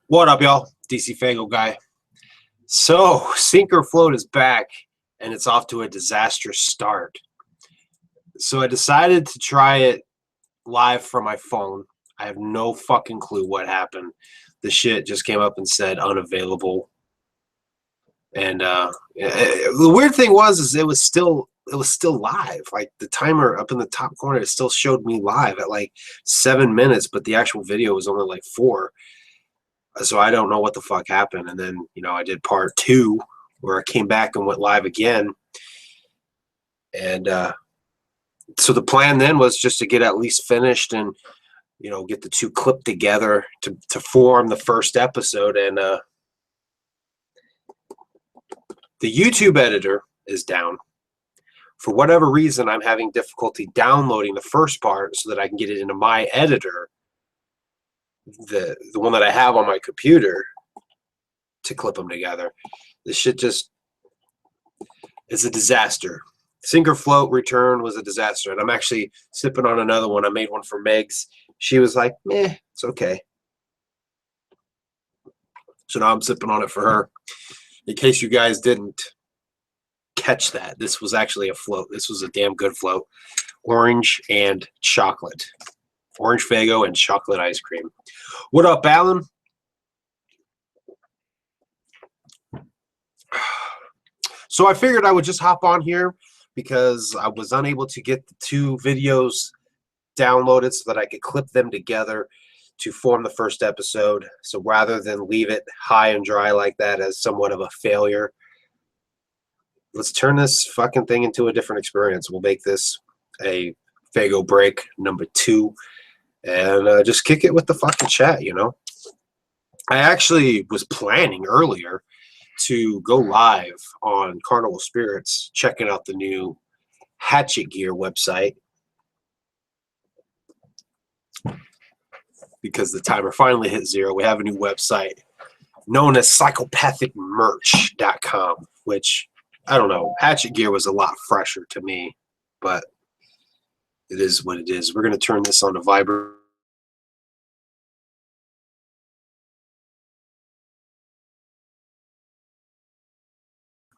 What up, y'all? DCFAYGOGUY. So, Sink or Float is back, and it's off to a disastrous start. So I decided to try it live from my phone. I have no fucking clue what happened. The shit just came up and said unavailable. And the weird thing was it was still live. Like the timer up in the top corner, it still showed me live at like 7 minutes, but the actual video was only like 4. So I don't know what the fuck happened. And then, I did part 2 where I came back and went live again. And so the plan then was just to get at least finished and, get the 2 clipped together to form the first episode. And the YouTube editor is down. For whatever reason, I'm having difficulty downloading the first part so that I can get it into my editor, the one that I have on my computer, to clip them together. This shit just is a disaster. Sink or Float return was a disaster, and I'm actually sipping on another one. I made one for Megs. She was like, meh, it's okay. So now I'm sipping on it for her. In case you guys didn't catch that, this was actually a float. This was a damn good float. Orange and chocolate. Orange Faygo and chocolate ice cream. What up, Alan? So I figured I would just hop on here because I was unable to get the 2 videos downloaded so that I could clip them together to form the first episode. So rather than leave it high and dry like that as somewhat of a failure, let's turn this fucking thing into a different experience. We'll make this a Faygo break number 2 and just kick it with the fucking chat, I actually was planning earlier to go live on Carnival Spirits, checking out the new Hatchet Gear website, because the timer finally hit 0. We have a new website known as psychopathicmerch.com, which, I don't know, Hatchet Gear was a lot fresher to me, but it is what it is. We're going to turn this on to Viber.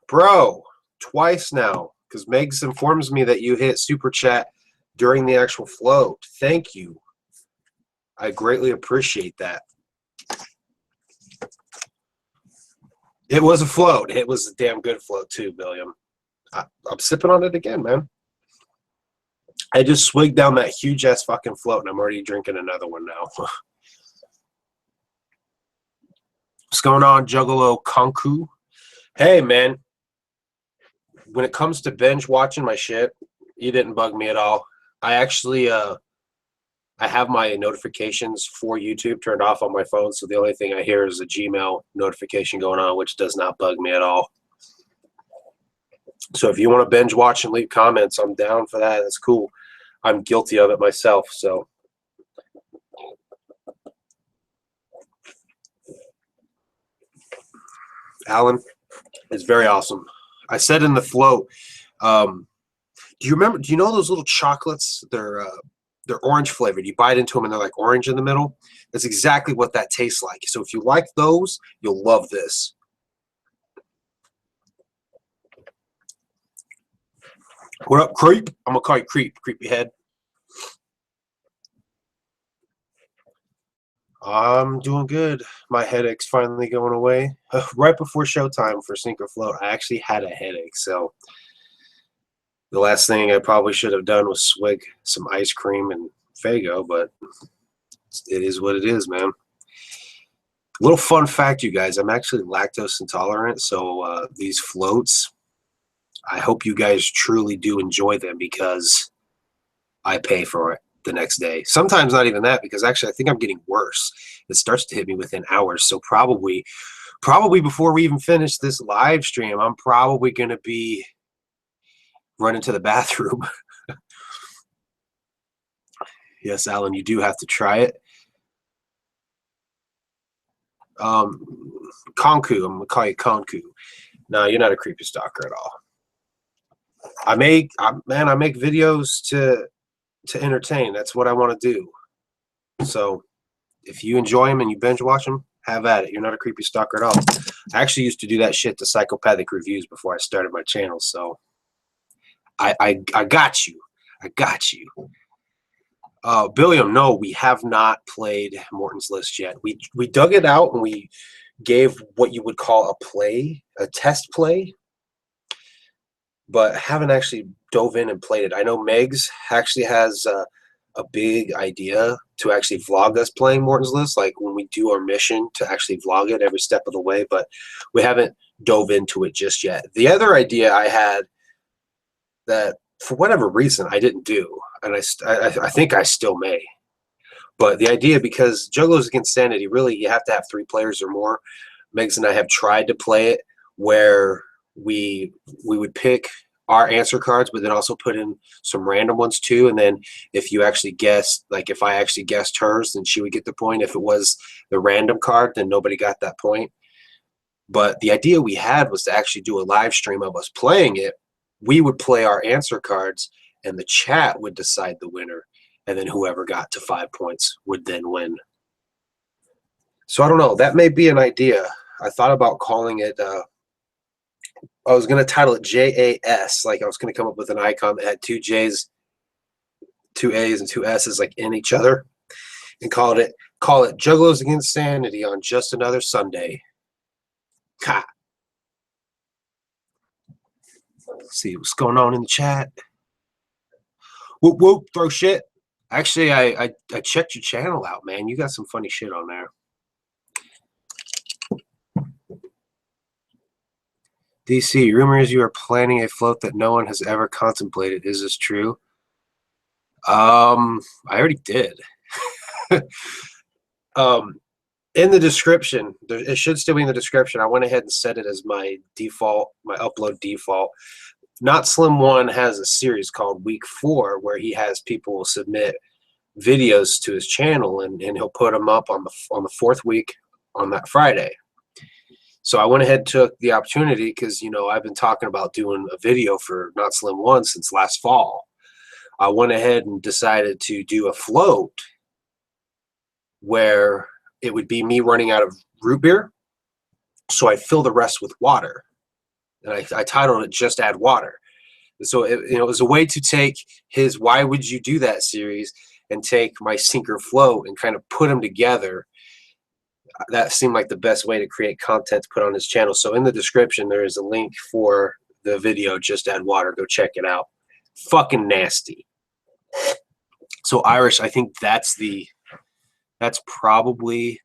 Bro, twice now, because Megs informs me that you hit Super Chat during the actual float. Thank you. I greatly appreciate that. It was a float. It was a damn good float too, William. I'm sipping on it again, man. I just swigged down that huge-ass fucking float, and I'm already drinking another one now. What's going on, Juggalo Konku? Hey, man. When it comes to binge watching my shit, you didn't bug me at all. I actually, I have my notifications for YouTube turned off on my phone, so the only thing I hear is a Gmail notification going on, which does not bug me at all. So if you want to binge watch and leave comments, I'm down for that. That's cool. I'm guilty of it myself, so. Alan, it's very awesome. I said in the float, do you know those little chocolates? They're orange flavored. You bite into them and they're like orange in the middle. That's exactly what that tastes like. So if you like those, you'll love this. What up, Creep? I'm going to call you Creep, creepy head. I'm doing good. My headache's finally going away. Right before showtime for Sink or Float, I actually had a headache. So the last thing I probably should have done was swig some ice cream and Faygo, but it is what it is, man. Little fun fact, you guys, I'm actually lactose intolerant, so these floats, I hope you guys truly do enjoy them because I pay for it the next day. Sometimes not even that, because actually I think I'm getting worse. It starts to hit me within hours, so probably before we even finish this live stream, I'm probably going to be running to the bathroom. Yes, Alan, you do have to try it. Konku, I'm gonna call you Konku. No, you're not a creepy stalker at all. I make videos to entertain. That's what I want to do. So if you enjoy them and you binge watch them, Have at it. You're not a creepy stalker at all. I actually used to do that shit to Psychopathic reviews before I started my channel, so I got you. I got you. Billiam, no, we have not played Morton's List yet. We dug it out and we gave what you would call a test play, but haven't actually dove in and played it. I know Megs actually has a big idea to actually vlog us playing Morton's List, like when we do our mission to actually vlog it every step of the way, but we haven't dove into it just yet. The other idea I had that for whatever reason I didn't do, and I think I still may, but the idea, because Juggalos Against Sanity, really you have to have 3 players or more. Megs and I have tried to play it where we would pick our answer cards, but then also put in some random ones too. And then if you actually guessed, like if I actually guessed hers, then she would get the point. If it was the random card, then nobody got that point. But the idea we had was to actually do a live stream of us playing it. We would play our answer cards and the chat would decide the winner. And then whoever got to 5 points would then win. So I don't know. That may be an idea. I thought about calling it, I was going to title it JAS. Like I was going to come up with an icon that had 2 J's, 2 A's, and 2 S's like in each other, and call it Juggalos Against Sanity on just another Sunday. Ha. Let's see what's going on in the chat. Whoop whoop, throw shit. Actually, I checked your channel out, man. You got some funny shit on there. DC, rumors you are planning a float that no one has ever contemplated. Is this true? I already did. In the description, it should still be in the description. I went ahead and set it as my default, my upload default. Not Slim One has a series called Week 4 where he has people submit videos to his channel, and he'll put them up on the 4th week on that Friday. So I went ahead and took the opportunity because, you know, I've been talking about doing a video for Not Slim One since last fall. I went ahead and decided to do a float where it would be me running out of root beer. So I fill the rest with water. And I titled it Just Add Water. So it was a way to take his Why Would You Do That series and take my Sinker Float and kind of put them together. That seemed like the best way to create content to put on his channel. So in the description, there is a link for the video, Just Add Water. Go check it out. Fucking nasty. So Irish, I think that's probably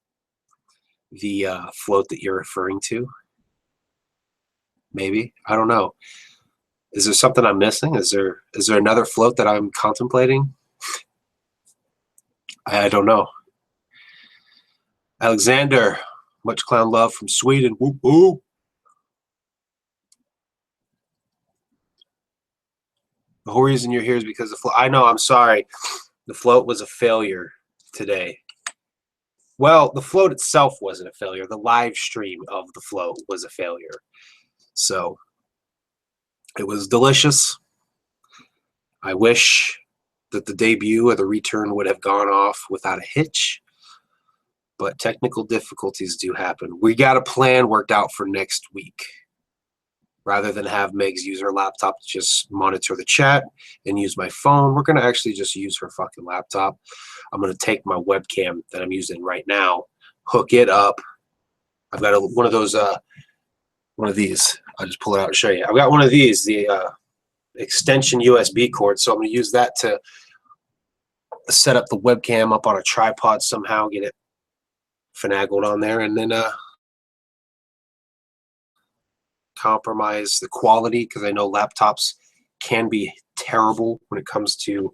the float that you're referring to. Maybe. I don't know. Is there something I'm missing? Is there another float that I'm contemplating? I don't know. Alexander, much clown love from Sweden. Whoop whoop. The whole reason you're here is because the float. I know, I'm sorry. The float was a failure today. Well, the float itself wasn't a failure. The live stream of the float was a failure. So it was delicious. I wish that the debut or the return would have gone off without a hitch. But technical difficulties do happen. We got a plan worked out for next week. Rather than have Megs use her laptop to just monitor the chat and use my phone, we're going to actually just use her fucking laptop. I'm going to take my webcam that I'm using right now, hook it up. I've got one of these. I'll just pull it out and show you. I've got one of these, the extension USB cord. So I'm going to use that to set up the webcam up on a tripod somehow, get it finagled on there, and then compromise the quality, because I know laptops can be terrible when it comes to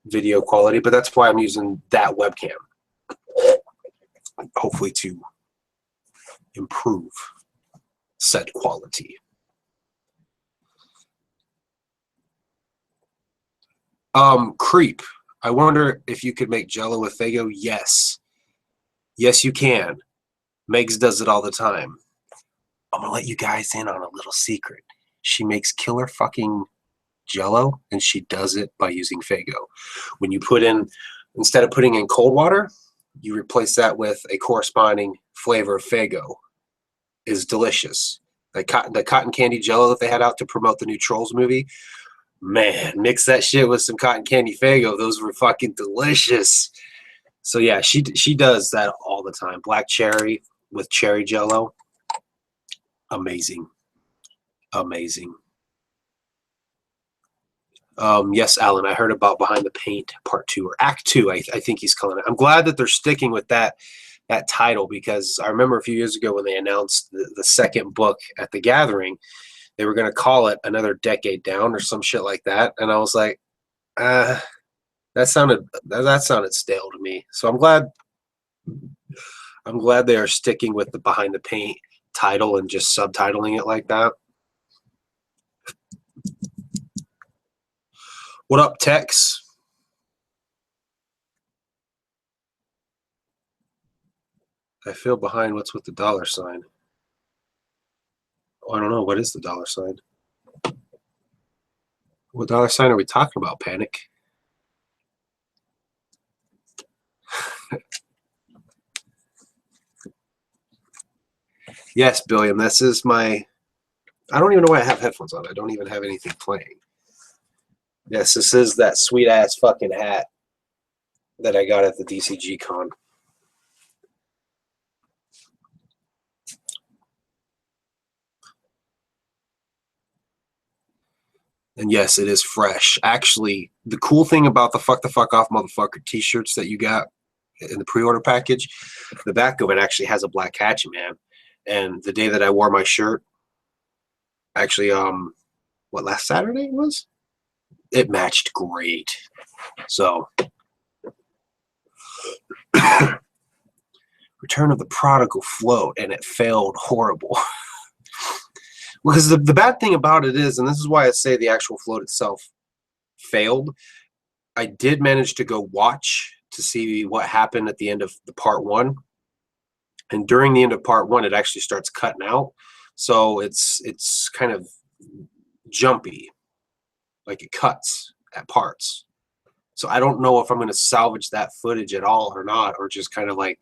video quality, but that's why I'm using that webcam, hopefully to improve said quality. Creep, I wonder if you could make Jello with Faygo. Yes, you can. Megs does it all the time. I'm gonna let you guys in on a little secret. She makes killer fucking Jello, and she does it by using Faygo. When you put in, instead of putting in cold water, you replace that with a corresponding flavor of Faygo. Is delicious. The cotton candy Jello that they had out to promote the new Trolls movie, man, mix that shit with some cotton candy Faygo. Those were fucking delicious. So yeah, she does that all the time. Black cherry with cherry Jello, amazing, amazing. Yes, Alan, I heard about Behind the Paint Part 2 or Act 2. I think he's calling it. I'm glad that they're sticking with that title, because I remember a few years ago when they announced the second book at the Gathering, they were going to call it Another Decade Down or some shit like that, and I was like, that sounded stale to me. So I'm glad they are sticking with the Behind the Paint title and just subtitling it like that. What up, Tex? I feel behind. What's with the dollar sign? Oh, I don't know. What is the dollar sign? What dollar sign are we talking about, Panic? Yes, Billiam. This is my... I don't even know why I have headphones on. I don't even have anything playing. Yes, this is that sweet-ass fucking hat that I got at the DCG Con. And yes, it is fresh. Actually, the cool thing about the Fuck the Fuck Off Motherfucker t-shirts that you got in the pre-order package, the back of it actually has a black hatchet, man. And the day that I wore my shirt, actually, what, last Saturday it was? It matched great. So, Return of the Prodigal float, and it failed horrible. Because the bad thing about it is, and this is why I say the actual float itself failed, I did manage to go watch to see what happened at the end of the part 1. And during the end of part 1, it actually starts cutting out. So it's kind of jumpy. Like it cuts at parts. So I don't know if I'm going to salvage that footage at all or not, or just kind of like,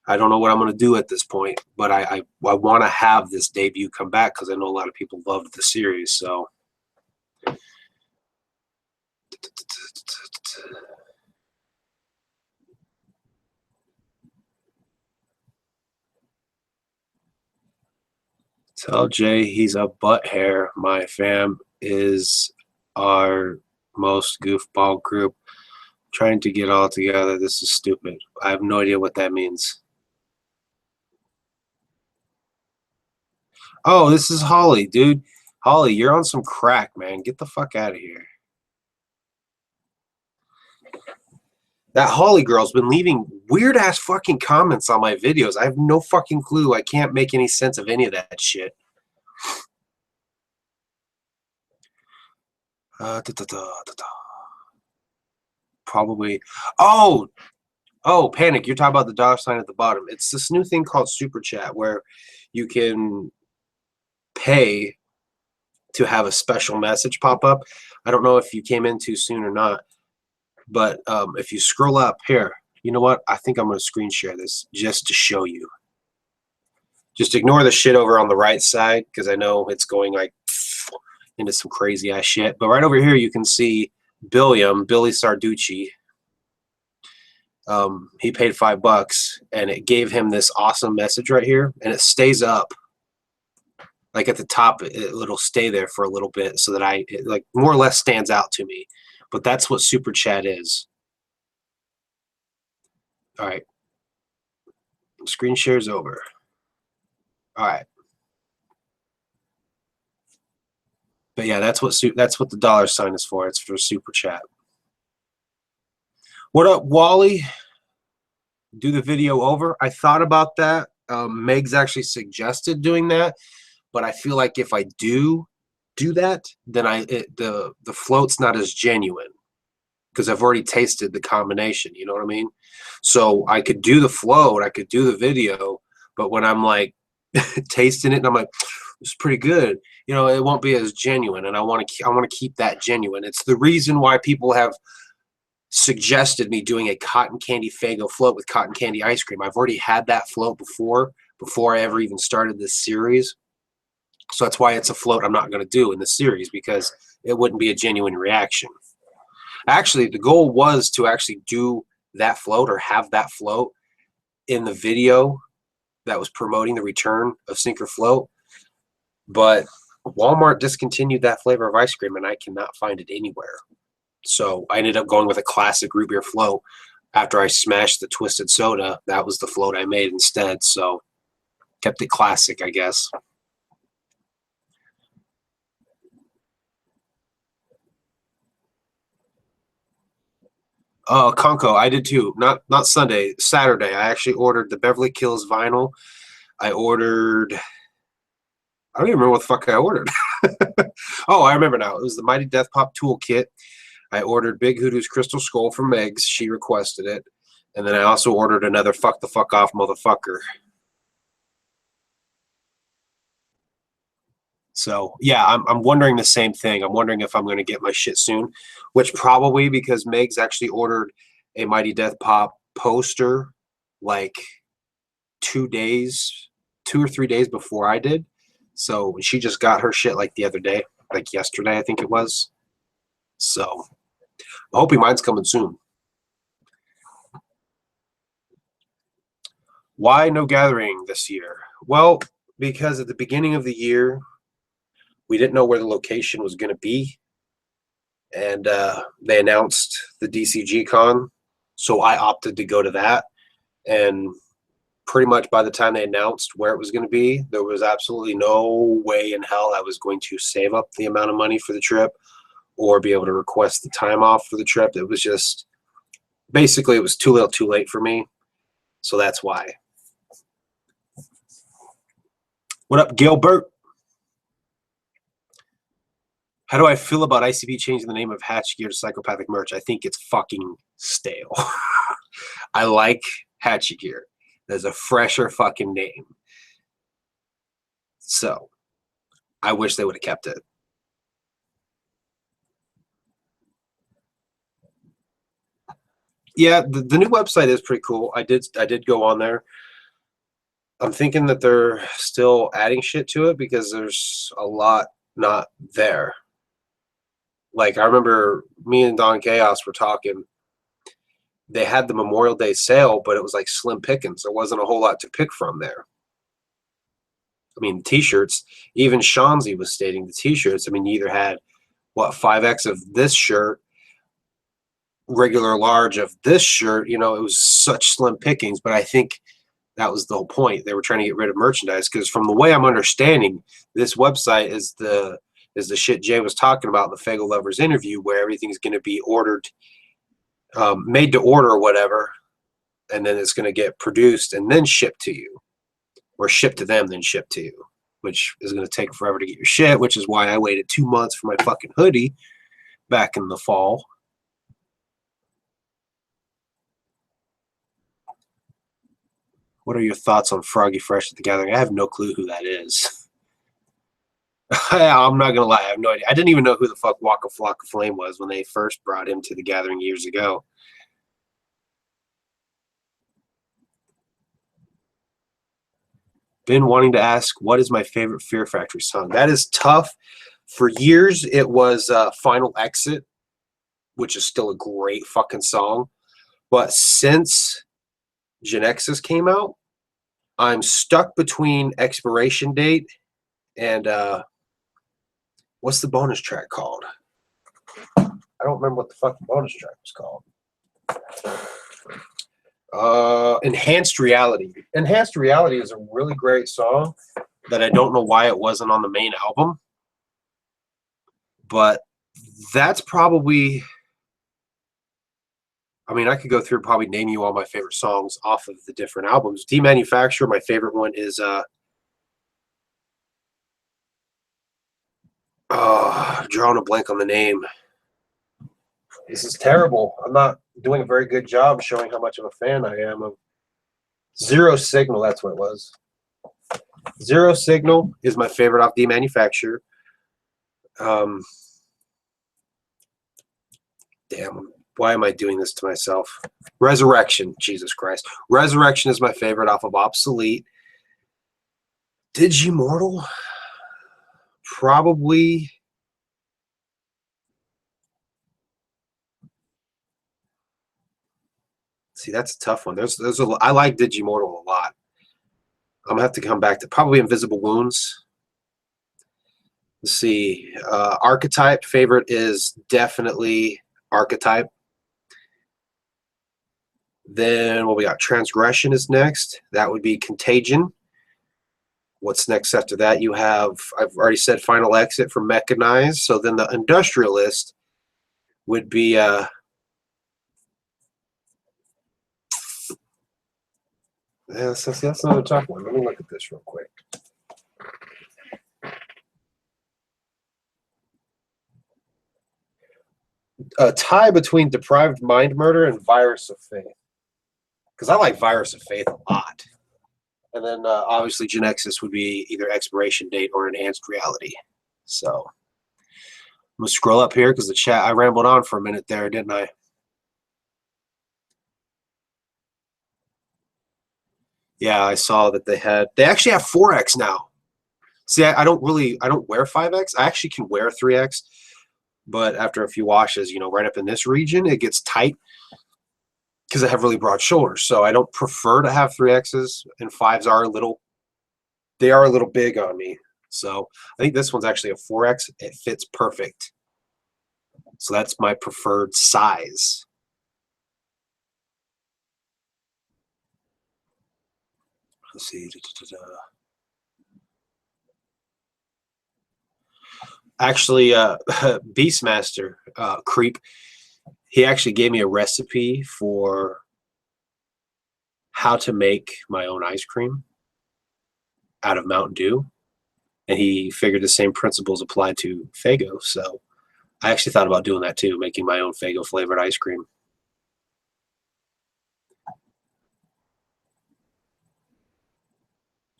I don't know what I'm going to do at this point, but I want to have this debut come back because I know a lot of people loved the series. So tell Jay he's a butt hair. My fam is our most goofball group. Trying to get all together. This is stupid. I have no idea what that means. Oh, this is Holly, dude. Holly, you're on some crack, man. Get the fuck out of here. That Holly girl's been leaving weird-ass fucking comments on my videos. I have no fucking clue. I can't make any sense of any of that shit. Probably. Oh, Panic. You're talking about the dollar sign at the bottom. It's this new thing called Super Chat where you can pay to have a special message pop up. I don't know if you came in too soon or not, but if you scroll up here, you know what? I think I'm going to screen share this just to show you. Just ignore the shit over on the right side because I know it's going like into some crazy ass shit. But right over here, you can see Billy Sarducci. He paid $5 and it gave him this awesome message right here, and it stays up. Like at the top, it'll stay there for a little bit so that it like more or less stands out to me. But that's what Super Chat is. All right. Screen share's over. All right. But yeah, that's what the dollar sign is for. It's for Super Chat. What up, Wally? Do the video over. I thought about that. Meg's actually suggested doing that. But I feel like if I do that, then the float's not as genuine because I've already tasted the combination. You know what I mean? So I could do the float, I could do the video, but when I'm like tasting it and I'm like, it's pretty good, you know, it won't be as genuine. And I want to keep that genuine. It's the reason why people have suggested me doing a cotton candy Faygo float with cotton candy ice cream. I've already had that float before I ever even started this series. So that's why it's a float I'm not going to do in the series, because it wouldn't be a genuine reaction. Actually, the goal was to actually do that float or have that float in the video that was promoting the return of Sinker Float. But Walmart discontinued that flavor of ice cream, and I cannot find it anywhere. So I ended up going with a classic root beer float. After I smashed the twisted soda, that was the float I made instead. So kept it classic, I guess. Oh, Conco, I did too. Not Sunday, Saturday. I actually ordered the Beverly Hills vinyl. I ordered, I don't even remember what the fuck I ordered. Oh, I remember now. It was the Mighty Death Pop Toolkit. I ordered Big Hoodoo's Crystal Skull from Megs. She requested it. And then I also ordered another Fuck the Fuck Off Motherfucker. So, yeah, I'm wondering the same thing. I'm wondering if I'm going to get my shit soon, which probably, because Megs actually ordered a Mighty Death Pop poster like 2 or 3 days before I did. So she just got her shit like the other day, like yesterday, I think it was. So I'm hoping mine's coming soon. Why no gathering this year? Well, because at the beginning of the year, we didn't know where the location was going to be. And they announced the DCG Con. So I opted to go to that. And pretty much by the time they announced where it was going to be, there was absolutely no way in hell I was going to save up the amount of money for the trip or be able to request the time off for the trip. It was just, basically, it was too little too late for me. So that's why. What up, Gilbert? How do I feel about ICP changing the name of Hatch Gear to Psychopathic merch? I think it's fucking stale. I like Hatchet Gear. There's a fresher fucking name. So, I wish they would have kept it. Yeah, the new website is pretty cool. I did go on there. I'm thinking that they're still adding shit to it because there's a lot not there. Like, I remember me and Don Chaos were talking. They had the Memorial Day sale, but it was like slim pickings. There wasn't a whole lot to pick from there. I mean, T-shirts, even Shanzi was stating the T-shirts. I mean, you either had, what, 5X of this shirt, regular large of this shirt. You know, it was such slim pickings, but I think that was the whole point. They were trying to get rid of merchandise because from the way I'm understanding, this website is the shit Jay was talking about in the Faygo Lovers interview, where everything's going to be ordered, made to order or whatever, and then it's going to get produced and then shipped to you, or shipped to them, then shipped to you, which is going to take forever to get your shit, which is why I waited 2 months for my fucking hoodie back in the fall. What are your thoughts on Froggy Fresh at the Gathering? I have no clue who that is. I'm not going to lie. I have no idea. I didn't even know who the fuck Waka Flocka Flame was when they first brought him to the Gathering years ago. Been wanting to ask, what is my favorite Fear Factory song? That is tough. For years, it was Final Exit, which is still a great fucking song. But since Genexus came out, I'm stuck between Expiration Date and what's the bonus track called? I don't remember what the fuck the bonus track was called. Enhanced Reality. Enhanced Reality is a really great song that I don't know why it wasn't on the main album. But that's probably, I mean, I could go through and probably name you all my favorite songs off of the different albums. Demanufacture, my favorite one is drawing a blank on the name. This is terrible. I'm not doing a very good job showing how much of a fan I am of Zero Signal. That's what it was. Zero Signal is my favorite off Demanufacture. Damn, Why am I doing this to myself? Resurrection, Jesus Christ. Resurrection is my favorite off of Obsolete. Digimortal? Probably. See, that's a tough one. I like Digimortal a lot. I'm gonna have to come back to probably Invisible Wounds. Let's see. Archetype favorite is definitely Archetype. Then what we got? Transgression is next. That would be Contagion. What's next after that? You have, I've already said Final Exit for Mechanized. So then the Industrialist would be that's another tough one. Let me look at this real quick. A tie between Deprived Mind Murder and Virus of Faith. Because I like Virus of Faith a lot. And then obviously Genexus would be either Expiration Date or Enhanced Reality. So I'm going to scroll up here because the chat, I rambled on for a minute there, didn't I? Yeah, I saw that they actually have 4X now. See, I don't wear 5X. I actually can wear 3X. But after a few washes, you know, right up in this region, it gets tight because I have really broad shoulders. So I don't prefer to have 3Xs, and 5s are a little big on me. So I think this one's actually a 4X. It fits perfect. So that's my preferred size. Let's see. Actually, Beastmaster Creep, he actually gave me a recipe for how to make my own ice cream out of Mountain Dew. And he figured the same principles apply to Faygo. So I actually thought about doing that too, making my own Faygo flavored ice cream.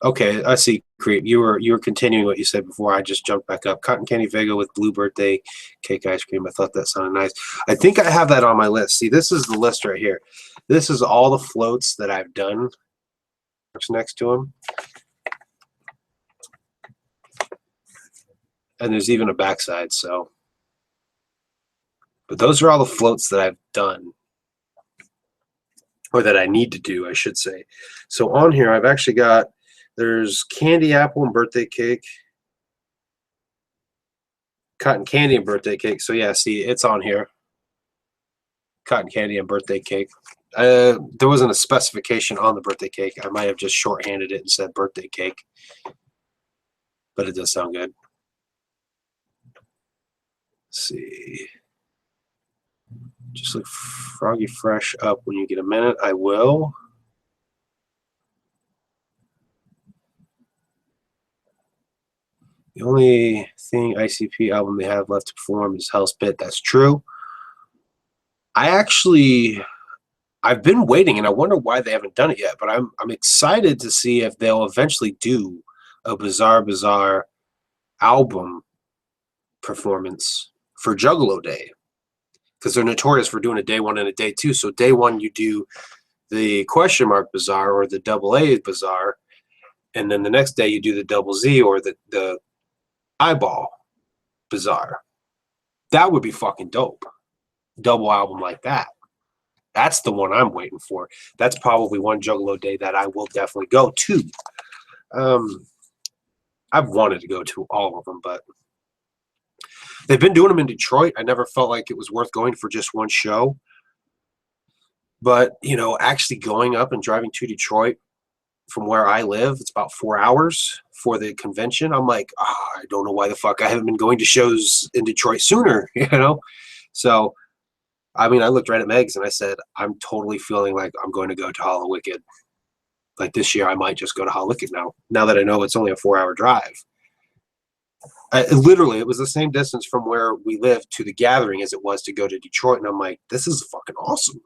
Okay, I see, Creep. You were continuing what you said before. I just jumped back up. Cotton candy Faygo with blue birthday cake ice cream. I thought that sounded nice. I think I have that on my list. See, this is the list right here. This is all the floats that I've done. Next to them. And there's even a backside, so. But those are all the floats that I've done. Or that I need to do, I should say. So on here, I've actually got, there's candy apple and birthday cake. Cotton candy and birthday cake. So yeah, see, it's on here. Cotton candy and birthday cake. There wasn't a specification on the birthday cake. I might have just shorthanded it and said birthday cake. But it does sound good. Let's see. Just look Froggy Fresh up when you get a minute. I will. The only thing ICP album they have left to perform is Hell's Pit. That's true. I've been waiting, and I wonder why they haven't done it yet. But I'm excited to see if they'll eventually do a Bizarre album performance for Juggalo Day, because they're notorious for doing a day one and a day two. So day one you do the question mark Bizarre or the double A Bizarre, and then the next day you do the double Z or the eyeball Bizarre. That would be fucking dope. Double album like that. That's the one I'm waiting for. That's probably one Juggalo Day that I will definitely go to. I've wanted to go to all of them, but they've been doing them in Detroit. I never felt like it was worth going for just one show. But, you know, actually going up and driving to Detroit from where I live, it's about 4 hours for the convention. I'm like, I don't know why the fuck I haven't been going to shows in Detroit sooner, you know? So, I mean, I looked right at Megs and I said, I'm totally feeling like I'm going to go to Hollow Wicked. Like this year, I might just go to Hollow Wicked now that I know it's only a 4-hour drive. Literally, it was the same distance from where we live to the gathering as it was to go to Detroit. And I'm like, this is fucking awesome.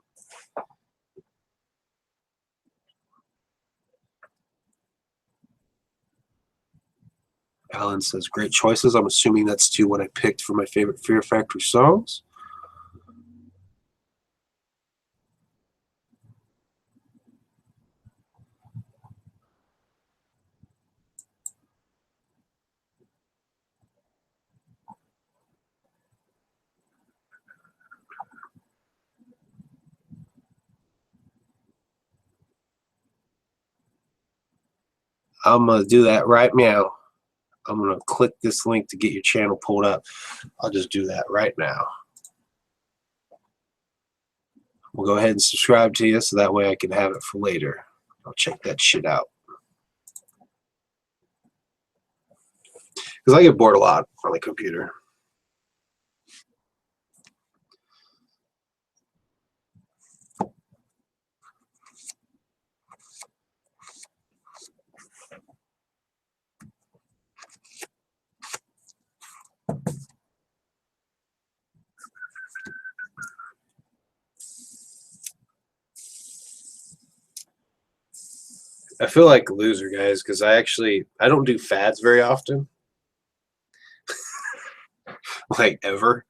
Alan says, great choices. I'm assuming that's to what I picked for my favorite Fear Factory songs. I'm going to do that right now. I'm going to click this link to get your channel pulled up. I'll just do that right now. We'll go ahead and subscribe to you so that way I can have it for later. I'll check that shit out. Because I get bored a lot on the computer. I feel like a loser, guys, because I don't do fads very often. Like ever.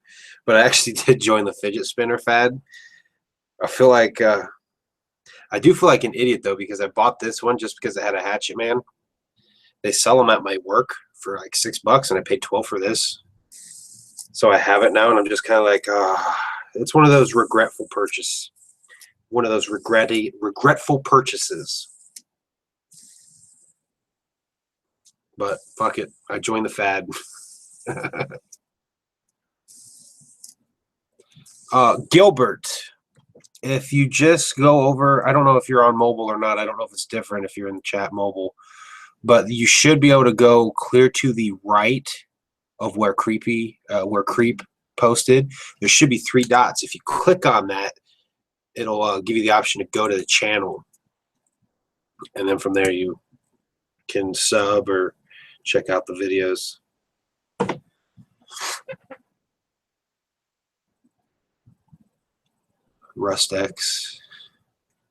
But I actually did join the fidget spinner fad. I feel like I do feel like an idiot though, because I bought this one just because it had a Hatchet Man. They sell them at my work for like $6 and I paid $12 for this. So I have it now and I'm just kind of like, it's one of those regretful purchases. One of those regretful purchases. But fuck it, I joined the fad. Gilbert, if you just go over, I don't know if you're on mobile or not. I don't know if it's different if you're in the chat mobile, but you should be able to go clear to the right of where Creep posted. There should be 3 dots. If you click on that, it'll give you the option to go to the channel, and then from there you can sub or check out the videos. Rustex.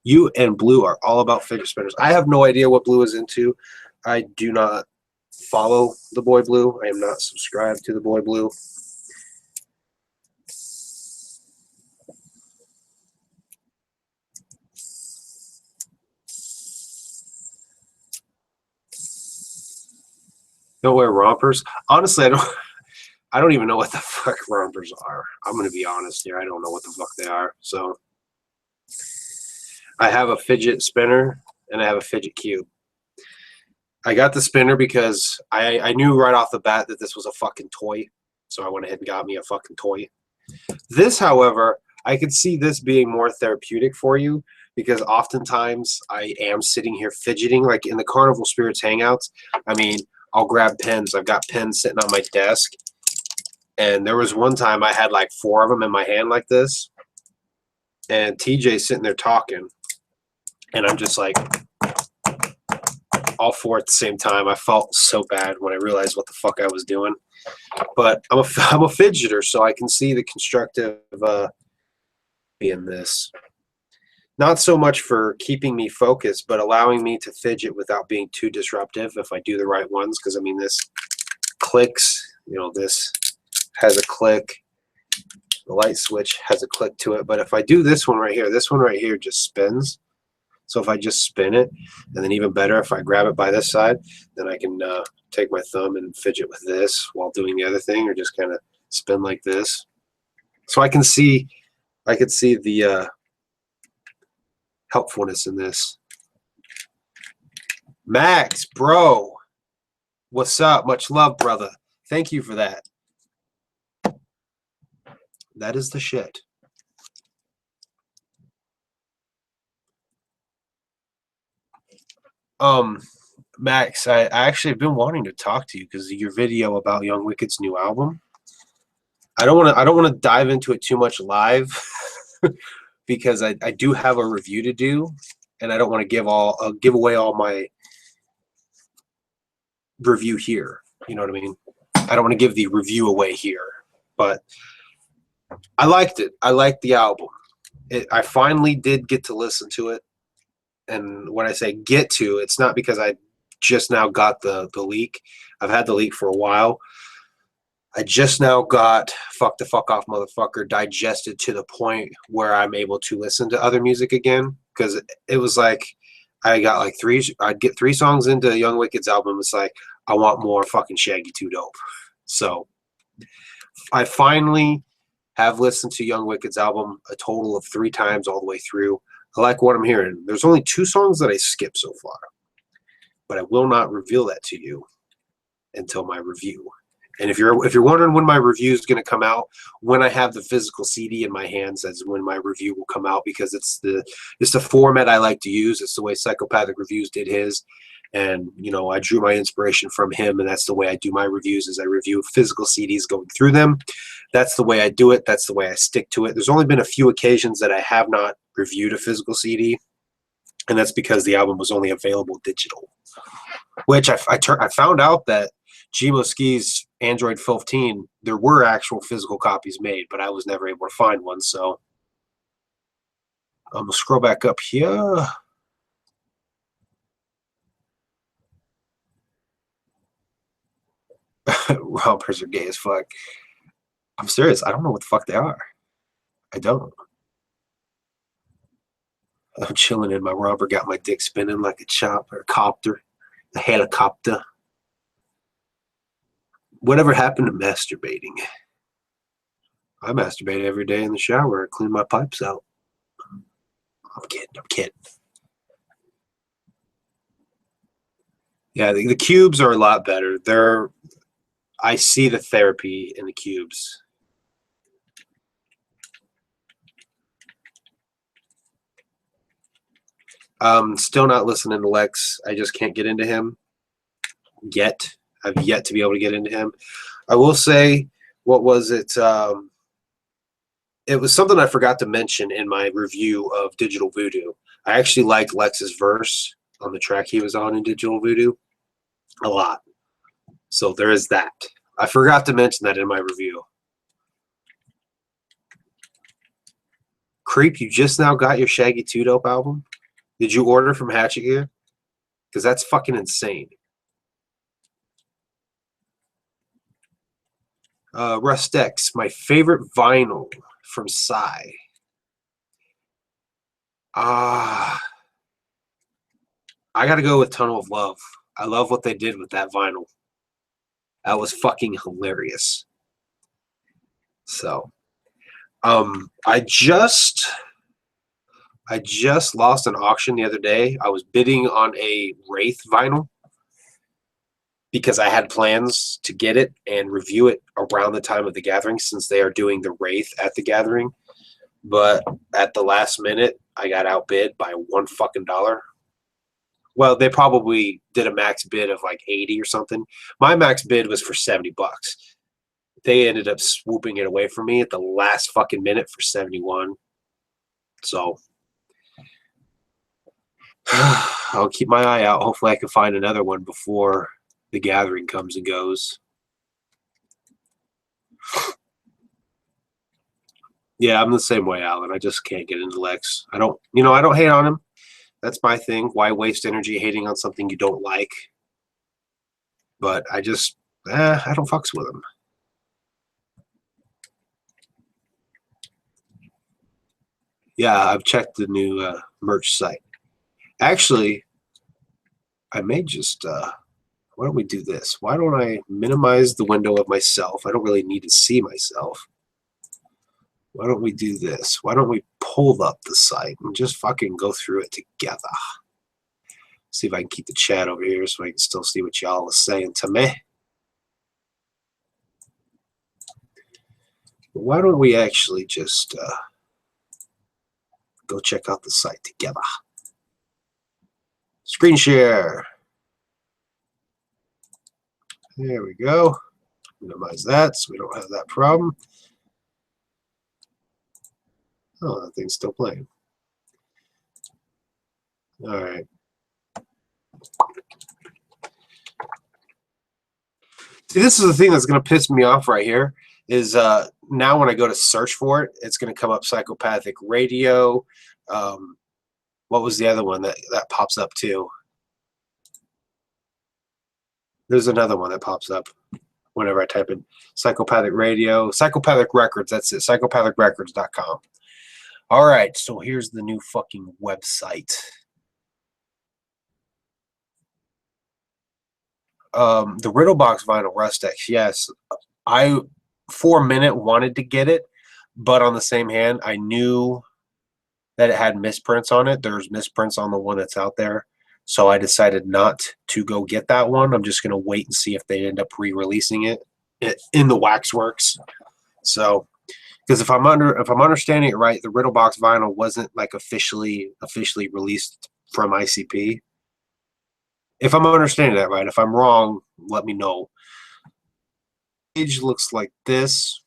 You and Blue are all about fidget spinners. I have no idea what Blue is into. I do not follow the boy Blue. I am not subscribed to the boy Blue. Don't wear rompers. Honestly, I don't even know what the fuck rompers are. I'm gonna be honest here. I don't know what the fuck they are. So I have a fidget spinner and I have a fidget cube. I got the spinner because I knew right off the bat that this was a fucking toy. So I went ahead and got me a fucking toy. This, however, I could see this being more therapeutic for you because oftentimes I am sitting here fidgeting, like in the Carnival Spirits Hangouts. I mean, I'll grab pens. I've got pens sitting on my desk. And there was one time I had like 4 of them in my hand like this. And TJ's sitting there talking. And I'm just like, all 4 at the same time. I felt so bad when I realized what the fuck I was doing. But I'm a fidgeter, so I can see the constructive in this. Not so much for keeping me focused, but allowing me to fidget without being too disruptive if I do the right ones. Because, I mean, this clicks. You know, this has a click. The light switch has a click to it. But if I do this one right here just spins. So if I just spin it, and then even better, if I grab it by this side, then I can take my thumb and fidget with this while doing the other thing, or just kind of spin like this. So I could see the helpfulness in this. Max, bro, what's up? Much love, brother. Thank you for that. That is the shit. Max, I actually have been wanting to talk to you because of your video about Young Wicked's new album. I don't want to dive into it too much live because I do have a review to do, and I don't want to give away all my review here. You know what I mean? I don't want to give the review away here, but I liked it. I liked the album. I finally did get to listen to it. And when I say get to, it's not because I just now got the leak. I've had the leak for a while. I just now got Fuck the Fuck Off Motherfucker digested to the point where I'm able to listen to other music again. Because it was like I got like I'd get 3 songs into Young Wicked's album. It's like, I want more fucking Shaggy 2 Dope. So I finally have listened to Young Wicked's album a total of 3 times all the way through. I like what I'm hearing. There's only 2 songs that I skipped so far. but I will not reveal that to you until my review. And if you're wondering when my review is going to come out, when I have the physical CD in my hands, that's when my review will come out, because it's the format I like to use. It's the way Psychopathic Reviews did his, and you know, I drew my inspiration from him, and that's the way I do my reviews. Is I review physical CDs going through them. That's the way I do it. That's the way I stick to it. There's only been a few occasions that I have not reviewed a physical CD, and that's because the album was only available digital. Which I found out that Gmo Ski's Android 15, there were actual physical copies made, but I was never able to find one. So I'm going to scroll back up here. Rompers are gay as fuck. I'm serious. I don't know what the fuck they are. I don't. I'm chilling in my romper, got my dick spinning like a chopper, a copter, a helicopter. Whatever happened to masturbating? I masturbate every day in the shower. I clean my pipes out. I'm kidding. Yeah, the cubes are a lot better. I see the therapy in the cubes. Still not listening to Lex. I just can't get into him yet. I've yet to be able to get into him. I will say, what was it? It was something I forgot to mention in my review of Digital Voodoo. I actually liked Lex's verse on the track he was on in Digital Voodoo a lot. So there is that. I forgot to mention that in my review. Creep, you just now got your Shaggy 2 Dope album? Did you order from Hatchet Gear? Because that's fucking insane. Rustex, my favorite vinyl from Psy. I got to go with Tunnel of Love. I love what they did with that vinyl. That was fucking hilarious. So, I just lost an auction the other day. I was bidding on a Wraith vinyl because I had plans to get it and review it around the time of the gathering, since they are doing the Wraith at the gathering. But at the last minute, I got outbid by $1 fucking dollar. Well, they probably did a max bid of like 80 or something. My max bid was for 70 bucks. They ended up swooping it away from me at the last fucking minute for 71. So I'll keep my eye out. Hopefully I can find another one before the gathering comes and goes. Yeah, I'm the same way, Alan. I just can't get into Lex. I don't hate on him. That's my thing. Why waste energy hating on something you don't like? But I just, I don't fucks with him. Yeah, I've checked the new merch site. Actually, I may just, why don't we do this? Why don't I minimize the window of myself? I don't really need to see myself. Why don't we do this? Why don't we pull up the site and just fucking go through it together? See if I can keep the chat over here so I can still see what y'all are saying to me. Why don't we actually just go check out the site together? Screen share. There we go. Minimize that so we don't have that problem. Oh, that thing's still playing. All right. See, this is the thing that's going to piss me off right here is now when I go to search for it, it's going to come up Psychopathic Radio. What was the other one that pops up too? There's another one that pops up whenever I type in Psychopathic Radio. Psychopathic Records, that's it. Psychopathicrecords.com. All right, so here's the new fucking website. The Riddlebox vinyl Rustex, yes. I, for a minute, wanted to get it, but on the same hand, I knew that it had misprints on it. There's misprints on the one that's out there. So I decided not to go get that one. I'm just going to wait and see if they end up re-releasing it in the Waxworks. So, because if I'm understanding it right, the Riddle Box vinyl wasn't like officially released from ICP. If I'm understanding that right, if I'm wrong, let me know. Page looks like this.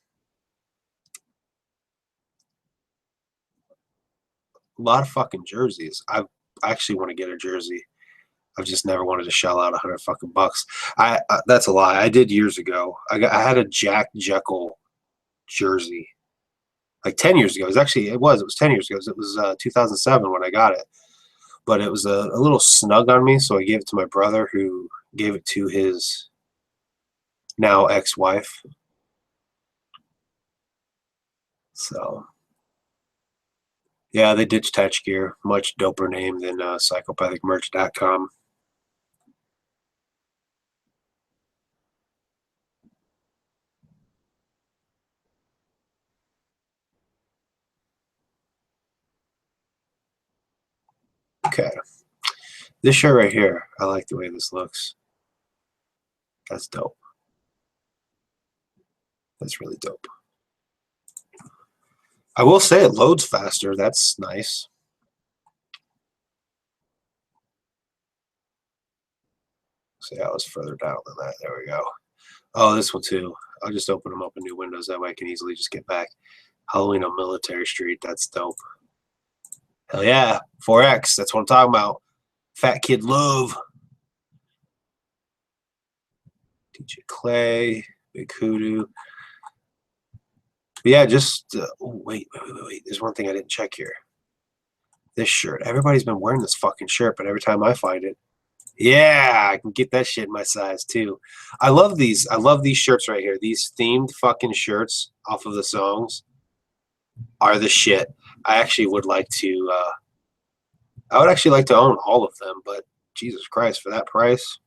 A lot of fucking jerseys. I actually want to get a jersey. I've just never wanted to shell out $100 fucking bucks. That's a lie. I did years ago. I had a Jack Jekyll jersey, like 10 years ago. It was 10 years ago. It was 2007 when I got it. But it was a little snug on me, so I gave it to my brother, who gave it to his now ex-wife. So, yeah, they ditched Touch Gear. Much doper name than psychopathicmerch.com. Okay. This shirt right here, I like the way this looks. That's dope. That's really dope. I will say it loads faster. That's nice. See, I was further down than that. There we go. Oh, this one too. I'll just open them up in new windows. That way I can easily just get back. Halloween on Military Street. That's dope. Hell yeah. 4X. That's what I'm talking about. Fat Kid Love. DJ Clay. Big Hoodoo. But yeah, just wait. There's one thing I didn't check here. This shirt. Everybody's been wearing this fucking shirt, but every time I find it, yeah, I can get that shit in my size too. I love these. I love these shirts right here. These themed fucking shirts off of the songs are the shit. I actually would like to. I would actually like to own all of them, but Jesus Christ, for that price,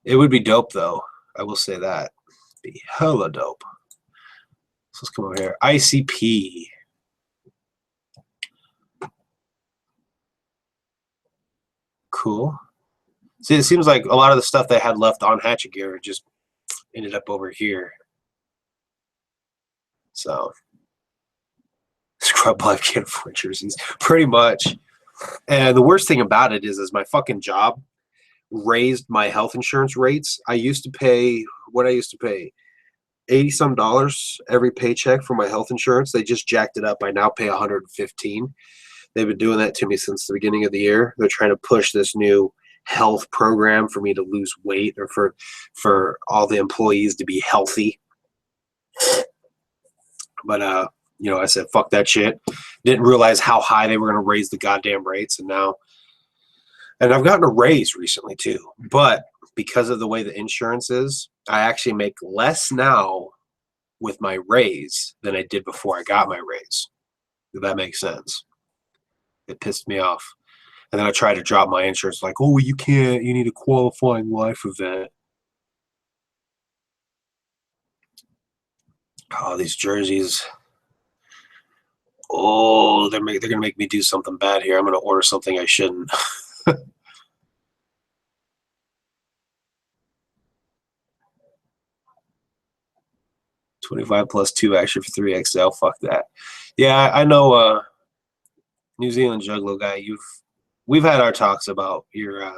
it would be dope though. I will say that. It'd be hella dope. So let's come over here. ICP. Cool. See, it seems like a lot of the stuff they had left on Hatchet Gear just ended up over here. So, Scrub Life can't afford jerseys, pretty much. And the worst thing about it is my fucking job raised my health insurance rates. I used to pay, what I used to pay, $80-some every paycheck for my health insurance. They just jacked it up. I now pay $115. They've been doing that to me since the beginning of the year. They're trying to push this new health program for me to lose weight, or for all the employees to be healthy. But you know, I said fuck that shit. Didn't realize how high they were going to raise the goddamn rates, and I've gotten a raise recently too. But because of the way the insurance is, I actually make less now with my raise than I did before I got my raise. If that makes sense. It pissed me off. And then I tried to drop my insurance, like, oh, you can't, you need a qualifying life event. Oh, these jerseys. Oh, they're going to make me do something bad here. I'm going to order something I shouldn't. 25 plus 2 extra for 3XL. Fuck that. Yeah, I know, New Zealand Juggalo guy, we've had our talks about your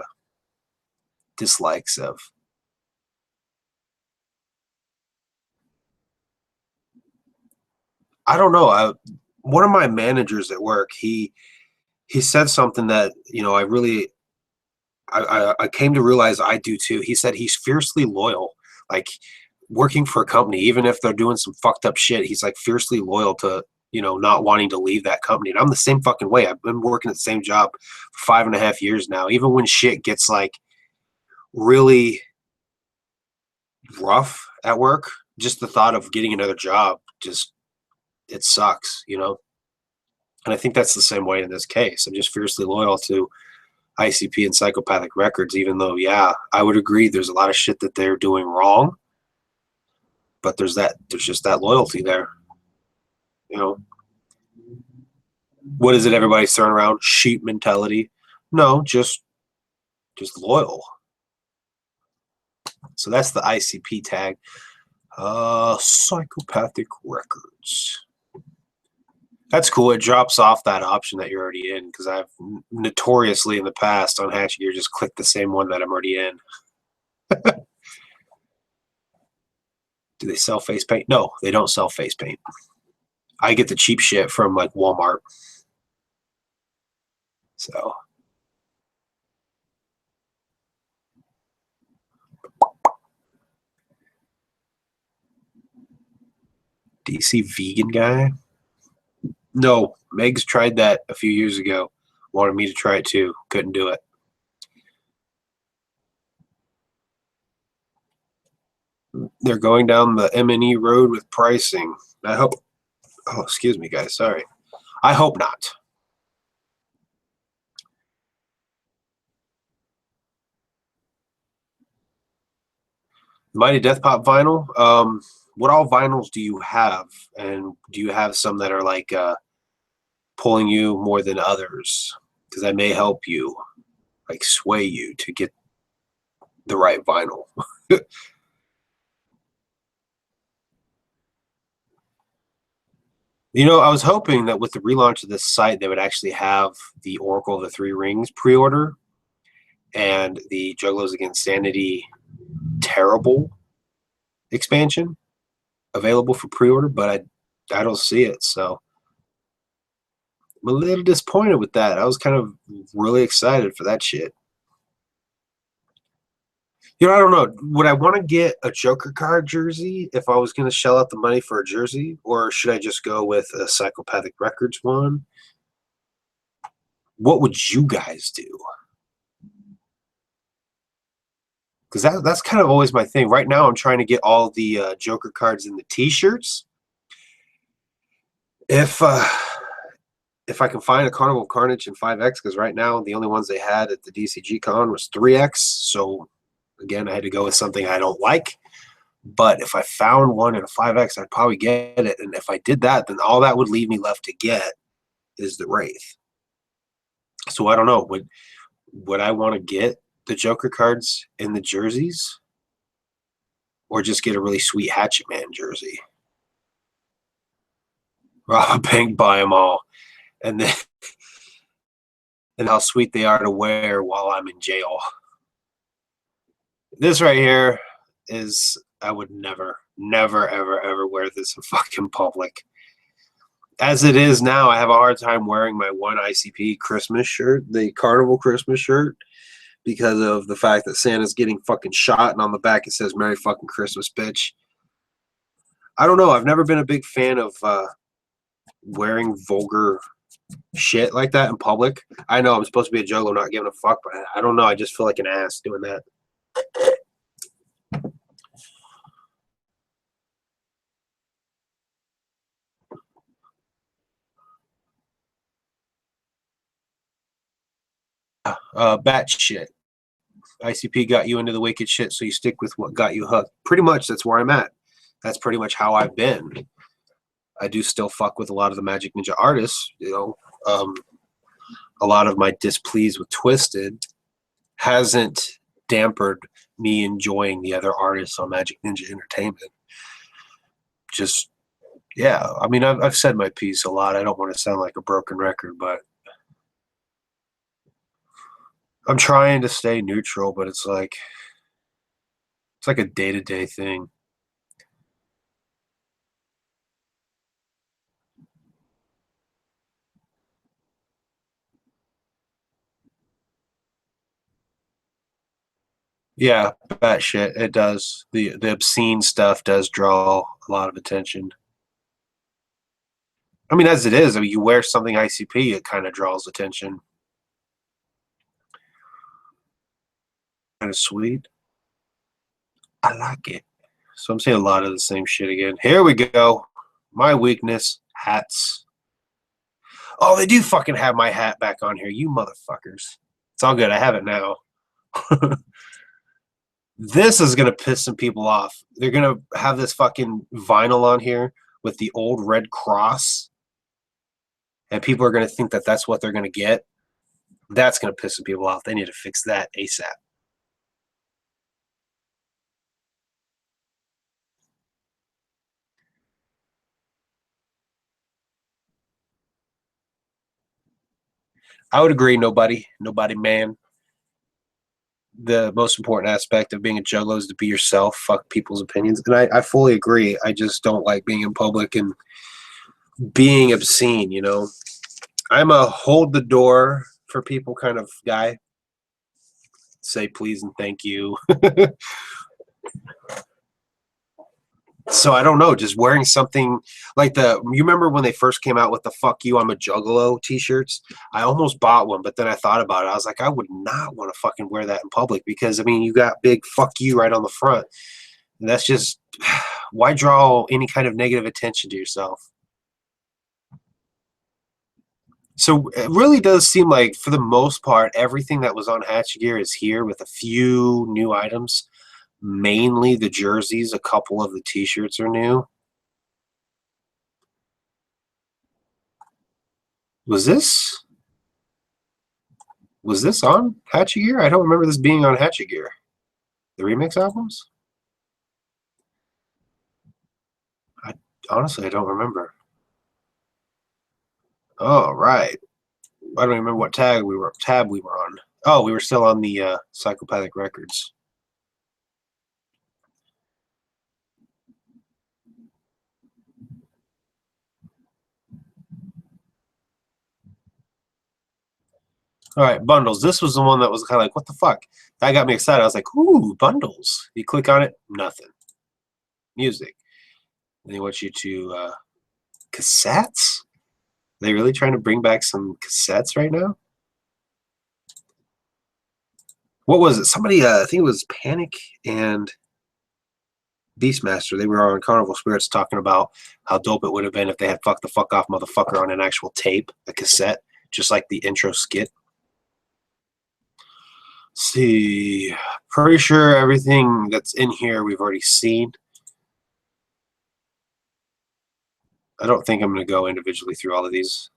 dislikes of. I don't know. One of my managers at work, he said something that, you know, I came to realize I do too. He said he's fiercely loyal, like working for a company, even if they're doing some fucked up shit. He's like fiercely loyal to, you know, not wanting to leave that company. And I'm the same fucking way. I've been working at the same job for 5.5 years now. Even when shit gets like really rough at work, just the thought of getting another job, just, it sucks, you know? And I think that's the same way in this case. I'm just fiercely loyal to ICP and Psychopathic Records, even though, yeah, I would agree there's a lot of shit that they're doing wrong, but there's just that loyalty there, you know? What is it everybody's throwing around? Sheep mentality. No, just loyal. So that's the ICP tag. Psychopathic records. That's cool. It drops off that option that you're already in, because I've notoriously in the past on Hatch Gear just clicked the same one that I'm already in. Do they sell face paint? No, they don't sell face paint. I get the cheap shit from like Walmart. So DC vegan guy? No, Meg's tried that a few years ago. Wanted me to try it too. Couldn't do it. They're going down the M&E road with pricing. I hope. Oh, excuse me, guys. Sorry. I hope not. Mighty Death Pop vinyl. What all vinyls do you have? And do you have some that are like pulling you more than others? Because that may help you, like sway you to get the right vinyl. You know, I was hoping that with the relaunch of this site, they would actually have the Oracle of the Three Rings pre-order and the Juggalos Against Sanity Terrible expansion available for pre-order, but I don't see it. So I'm a little disappointed with that. I was kind of really excited for that shit. You know, I don't know. Would I want to get a Joker card jersey if I was going to shell out the money for a jersey? Or should I just go with a Psychopathic Records one? What would you guys do? Because that's kind of always my thing. Right now, I'm trying to get all the Joker cards in the T-shirts. If I can find a Carnival of Carnage in 5X, because right now the only ones they had at the DCG Con was 3X. So again, I had to go with something I don't like. But if I found one in a 5X, I'd probably get it. And if I did that, then all that would leave me left to get is the Wraith. So I don't know. Would I want to get the Joker cards in the jerseys? Or just get a really sweet Hatchet Man jersey? Rob a bank, buy them all. And then and how sweet they are to wear while I'm in jail. This right here is, I would never, ever wear this in fucking public. As it is now, I have a hard time wearing my one ICP Christmas shirt, the Carnival Christmas shirt, because of the fact that Santa's getting fucking shot, and on the back it says Merry fucking Christmas, bitch. I don't know. I've never been a big fan of wearing vulgar shit like that in public. I know I'm supposed to be a juggler, not giving a fuck, but I don't know. I just feel like an ass doing that. Bat shit. ICP got you into the wicked shit, so you stick with what got you hooked. Pretty much, that's where I'm at. That's pretty much how I've been. I do still fuck with a lot of the Magic Ninja artists. You know, a lot of my displeased with Twisted hasn't dampered me enjoying the other artists on Magic Ninja Entertainment. Just, yeah. I mean, I've said my piece a lot. I don't want to sound like a broken record, but I'm trying to stay neutral, but it's like a day-to-day thing. Yeah, that shit. It does. The obscene stuff does draw a lot of attention. I mean, as it is, I mean, you wear something ICP, it kind of draws attention. Kind of sweet. I like it. So I'm seeing a lot of the same shit again. Here we go. My weakness, hats. Oh, they do fucking have my hat back on here, you motherfuckers. It's all good. I have it now. This is going to piss some people off. They're going to have this fucking vinyl on here with the old red cross. And people are going to think that that's what they're going to get. That's going to piss some people off. They need to fix that ASAP. I would agree. Nobody, man. The most important aspect of being a juggalo is to be yourself. Fuck people's opinions, and I fully agree. I just don't like being in public and being obscene. You know, I'm a hold the door for people kind of guy. Say please and thank you. So I don't know, just wearing something like you remember when they first came out with the "fuck you, I'm a juggalo" t-shirts? I almost bought one, but then I thought about it. I was like, I would not want to fucking wear that in public because I mean, you got big "fuck you" right on the front. And that's just why draw any kind of negative attention to yourself? So it really does seem like, for the most part, everything that was on Hatch Gear is here with a few new items. Mainly the jerseys, a couple of the t-shirts are new. Was this on Hatchet Gear? I don't remember this being on Hatchet Gear. The remix albums? Honestly, I don't remember. Oh, right. I don't remember what tab we were on. Oh, we were still on the Psychopathic Records. All right, bundles. This was the one that was kind of like, what the fuck? That got me excited. I was like, ooh, bundles. You click on it, nothing. Music. And they want you to cassettes? Are they really trying to bring back some cassettes right now? What was it? Somebody, I think it was Panic and Beastmaster. They were on Carnival Spirits talking about how dope it would have been if they had "Fuck the Fuck Off Motherfucker" on an actual tape, a cassette, just like the intro skit. Let's see, pretty sure everything that's in here we've already seen. I don't think I'm going to go individually through all of these.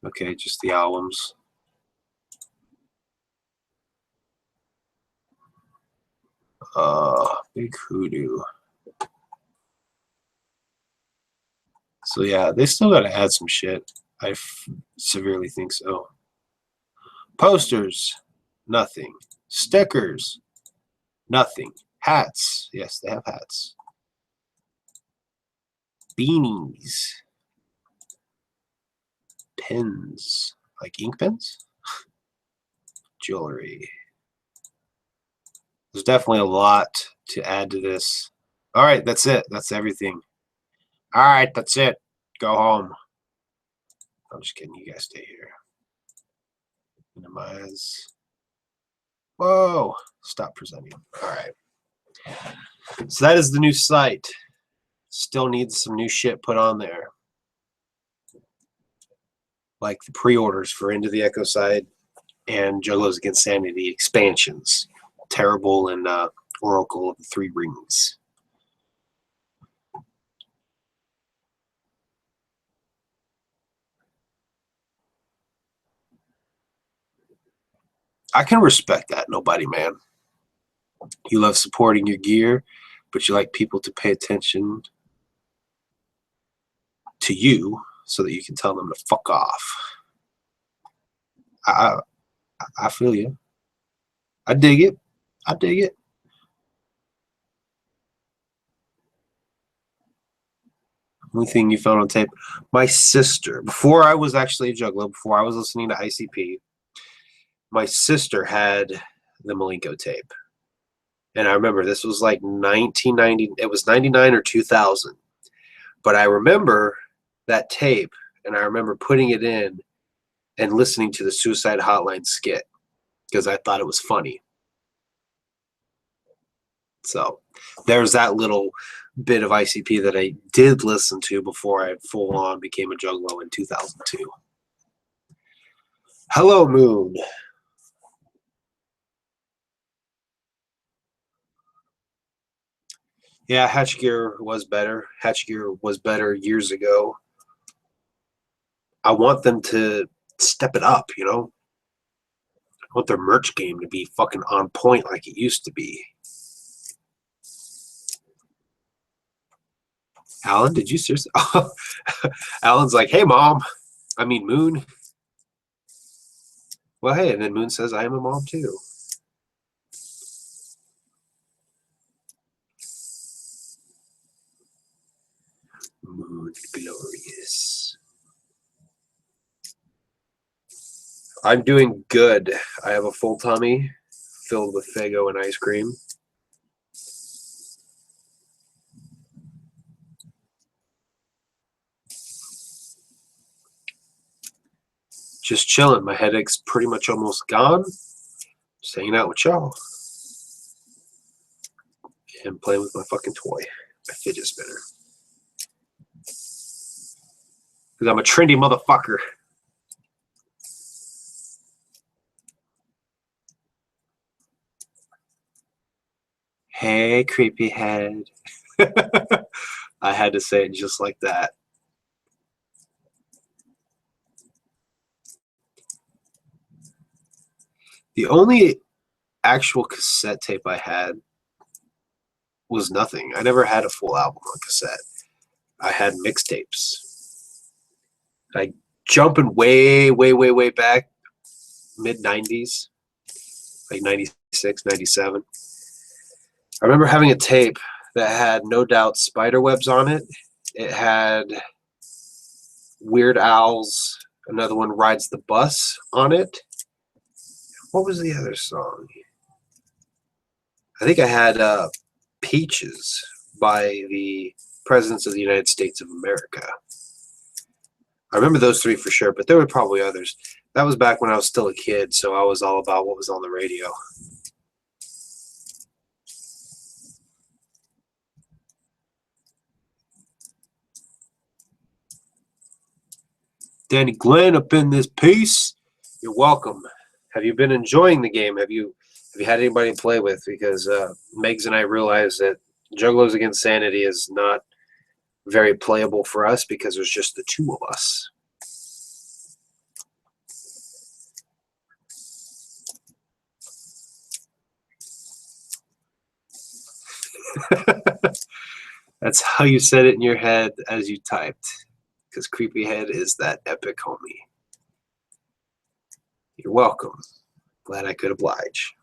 Okay, just the albums. Big Hoodoo. So yeah, they still got to add some shit. I severely think so. Posters, nothing. Stickers, nothing. Hats, yes, they have hats. Beanies. Pens, like ink pens. Jewelry. There's definitely a lot to add to this. All right, that's it. That's everything. All right, that's it. Go home. I'm just kidding. You guys stay here. Minimize. Whoa. Stop presenting. All right. So that is the new site. Still needs some new shit put on there. Like the pre-orders for Into the Echo Side and Juggalos Against Sanity expansions. Terrible and Oracle of the Three Rings. I can respect that, nobody, man. You love supporting your gear, but you like people to pay attention to you so that you can tell them to fuck off. I feel you. I dig it. I dig it. Only thing you found on tape. My sister, before I was actually a juggler, before I was listening to ICP, my sister had the Malenko tape. And I remember this was like 1990, it was 99 or 2000. But I remember that tape, and I remember putting it in and listening to the Suicide Hotline skit because I thought it was funny. So there's that little bit of ICP that I did listen to before I full on became a juggalo in 2002. Hello, Moon. Yeah, Hatch Gear was better. Hatch Gear was better years ago. I want them to step it up, you know? I want their merch game to be fucking on point like it used to be. Alan, did you seriously? Alan's like, hey, Mom. I mean, Moon. Well, hey, and then Moon says, I am a mom, too. Moon glorious. I'm doing good. I have a full tummy filled with Faygo and ice cream. Just chilling. My headache's pretty much almost gone. Just hanging out with y'all. And playing with my fucking toy. My fidget spinner. Because I'm a trendy motherfucker. Hey, creepy head. I had to say it just like that. The only actual cassette tape I had was nothing. I never had a full album on cassette. I had mixtapes. I jumping way back, mid-90s, like 96, 97. I remember having a tape that had No Doubt Spiderwebs on it. It had Weird Al's, another one, Rides the Bus on it. What was the other song? I think I had Peaches by the Presidents of the United States of America. I remember those three for sure, but there were probably others. That was back when I was still a kid, so I was all about what was on the radio. Danny Glenn up in this piece. You're welcome. Have you been enjoying the game? Have you had anybody to play with? Because Megs and I realized that Juggalos Against Sanity is not very playable for us because there's just the two of us. That's how you said it in your head as you typed. Because Creepy Head is that epic homie. You're welcome. Glad I could oblige.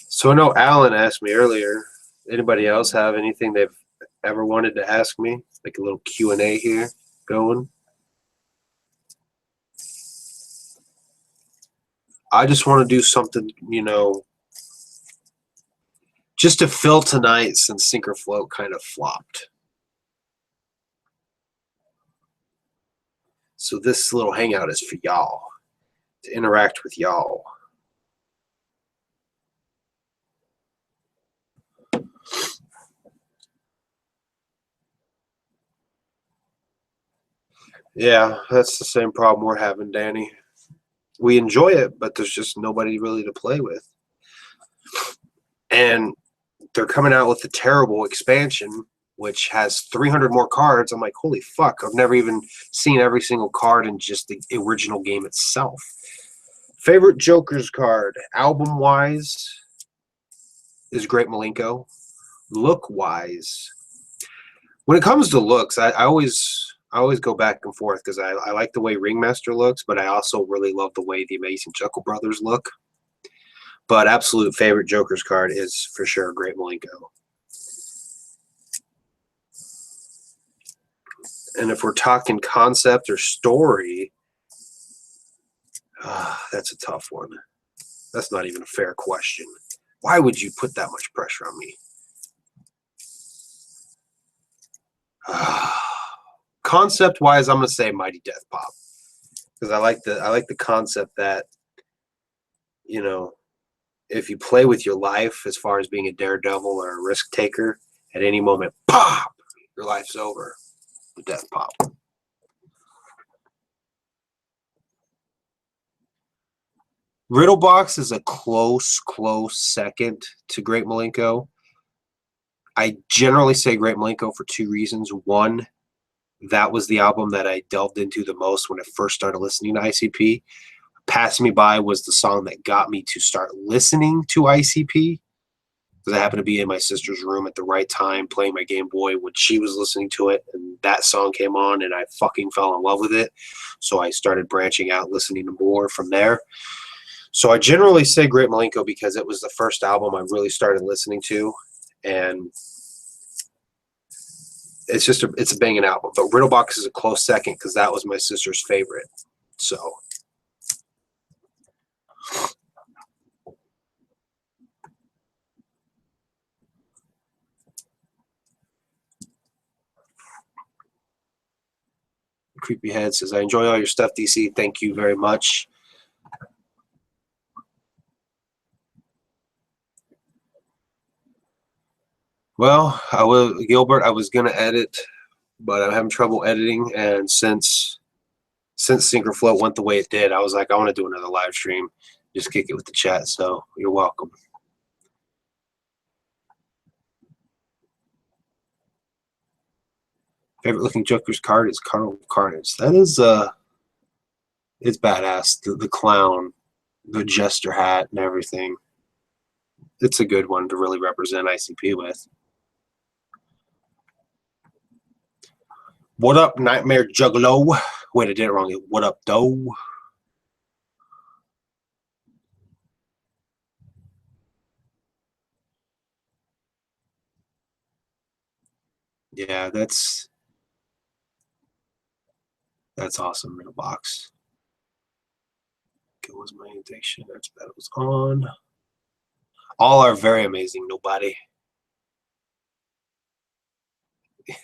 So I know Alan asked me earlier, anybody else have anything they've ever wanted to ask me? Like a little Q&A here going. I just want to do something, you know, just to fill tonight since Sink or Float kind of flopped. So this little hangout is for y'all, to interact with y'all. Yeah, that's the same problem we're having, Danny. We enjoy it, but there's just nobody really to play with. And they're coming out with the terrible expansion, which has 300 more cards. I'm like, holy fuck, I've never even seen every single card in just the original game itself. Favorite Joker's card, album-wise, is Great Malenko. Look-wise, when it comes to looks, I always go back and forth because I like the way Ringmaster looks, but I also really love the way the Amazing Chuckle Brothers look. But absolute favorite Joker's card is for sure Great Malenko. And if we're talking concept or story, that's a tough one. That's not even a fair question. Why would you put that much pressure on me? Concept-wise, I'm gonna say Mighty Death Pop because I like the concept that, you know, if you play with your life as far as being a daredevil or a risk taker, at any moment, pop, your life's over. The Death Pop. Riddlebox is a close second to Great Milenko. I generally say Great Milenko for two reasons. One, that was the album that I delved into the most when I first started listening to ICP. Pass Me By was the song that got me to start listening to ICP, because I happened to be in my sister's room at the right time playing my Game Boy when she was listening to it, and that song came on and I fucking fell in love with it. So I started branching out, listening to more from there. So I generally say Great Milenko because it was the first album I really started listening to, and it's a banging album. But Riddlebox is a close second because that was my sister's favorite. So Creepy Head says, I enjoy all your stuff, DC. Thank you very much. Well, Gilbert, I was going to edit, but I'm having trouble editing. And since Synchro Float went the way it did, I was like, I want to do another live stream. Just kick it with the chat. So you're welcome. Favorite looking Joker's card is Carnival Carnage. That is, it's badass. The clown, the jester hat, and everything. It's a good one to really represent ICP with. What up, Nightmare Juggalo? Wait, I did it wrong. What up, Doe? Yeah, that's awesome. In a box. It was my addiction. That's battles on. All are very amazing. Nobody.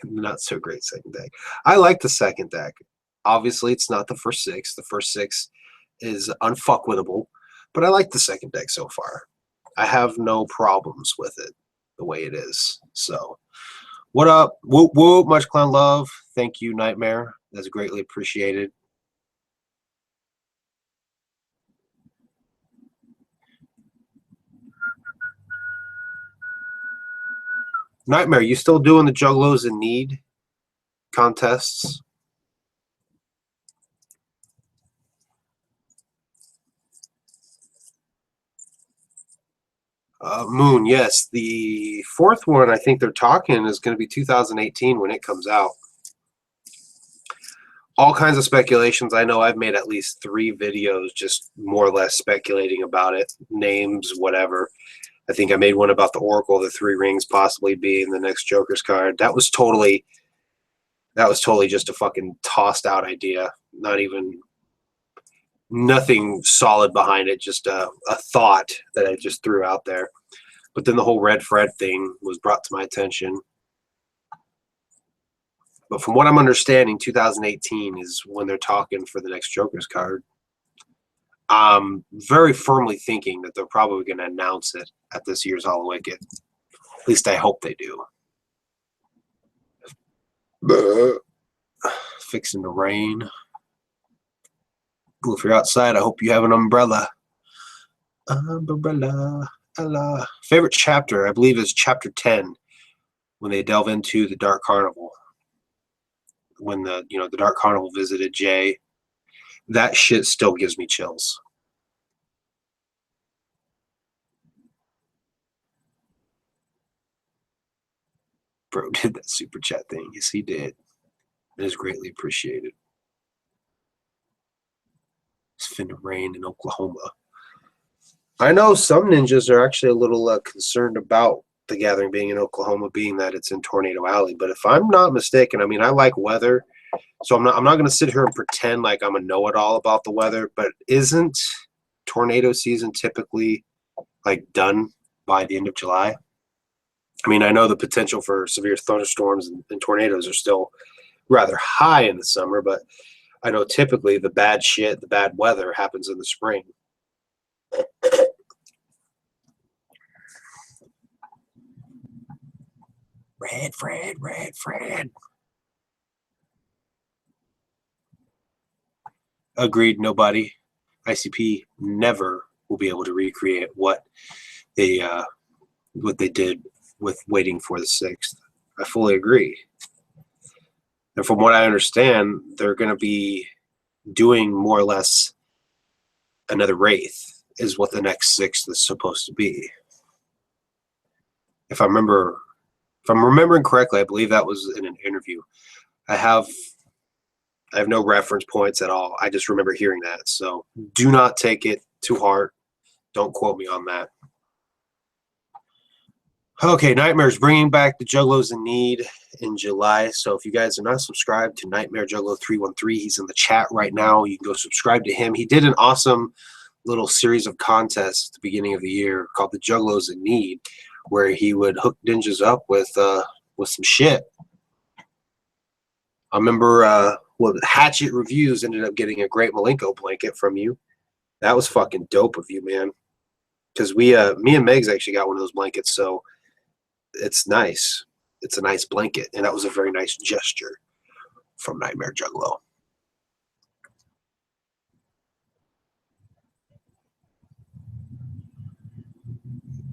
Not so great second deck. I like the second deck. Obviously, it's not the first six. The first six is unfuckwittable, but I like the second deck so far. I have no problems with it the way it is. So, what up? Whoop whoop. Much clown love. Thank you, Nightmare. That's greatly appreciated. Nightmare, you still doing the Juggalos in Need contests? Moon, yes. The fourth one, I think they're talking, is going to be 2018 when it comes out. All kinds of speculations. I know I've made at least 3 videos just more or less speculating about it. Names, whatever. I think I made one about the Oracle of the 3 Rings possibly being the next Joker's card. That was totally just a fucking tossed out idea. Nothing solid behind it, just a thought that I just threw out there. But then the whole Red Fred thing was brought to my attention. But from what I'm understanding, 2018 is when they're talking for the next Joker's card. I'm very firmly thinking that they're probably going to announce it at this year's Hallowicked. At least I hope they do. Fixing the rain. If you're outside, I hope you have an umbrella. Umbrella. Favorite chapter, I believe, is chapter 10, when they delve into the Dark Carnival. When the Dark Carnival visited Jay, that shit still gives me chills. Bro did that super chat thing. Yes, he did. It is greatly appreciated. It's finna rain in Oklahoma. I know some ninjas are actually a little concerned about the gathering being in Oklahoma, being that it's in Tornado Alley. But if I'm not mistaken, I mean, I like weather, so I'm not going to sit here and pretend like I'm a know-it-all about the weather. But isn't tornado season typically like done by the end of July? I mean, I know the potential for severe thunderstorms and tornadoes are still rather high in the summer, but I know typically the bad shit, the bad weather happens in the spring. Red Fred. Agreed, nobody. ICP never will be able to recreate what they did with Waiting for the Sixth. I fully agree. And from what I understand, they're going to be doing more or less another Wraith is what the next Sixth is supposed to be. If I'm remembering correctly, I believe that was in an interview. I have no reference points at all. I just remember hearing that. So do not take it to heart. Don't quote me on that. Okay, Nightmare's bringing back the Juggalos in Need in July. So if you guys are not subscribed to Nightmare Juggalo 313, he's in the chat right now. You can go subscribe to him. He did an awesome little series of contests at the beginning of the year called the Juggalos in Need, where he would hook ninjas up with some shit. I remember Hatchet Reviews ended up getting a great Malenko blanket from you. That was fucking dope of you, man. Because me and Megs actually got one of those blankets, so it's nice. It's a nice blanket, and that was a very nice gesture from Nightmare Juggalo.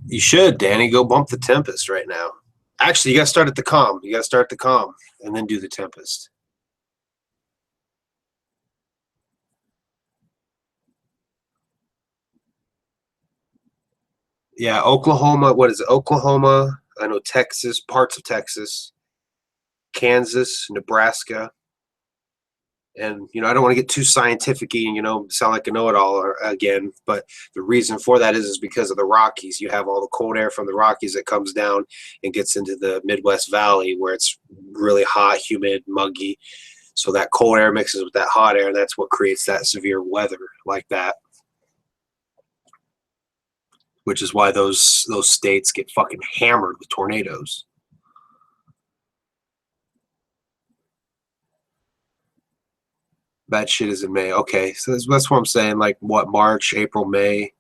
You should, Danny, go bump the Tempest right now. Actually, you got to start at the Calm. You got to start at the Calm and then do the Tempest. Yeah, Oklahoma. What is it? Oklahoma. I know Texas, parts of Texas, Kansas, Nebraska. And, I don't want to get too scientific-y and, sound like a know-it-all again. But the reason for that is because of the Rockies. You have all the cold air from the Rockies that comes down and gets into the Midwest Valley where it's really hot, humid, muggy. So that cold air mixes with that hot air, and that's what creates that severe weather like that. Which is why those states get fucking hammered with tornadoes. That shit is in May. Okay, so that's what I'm saying. Like, what, March, April, May?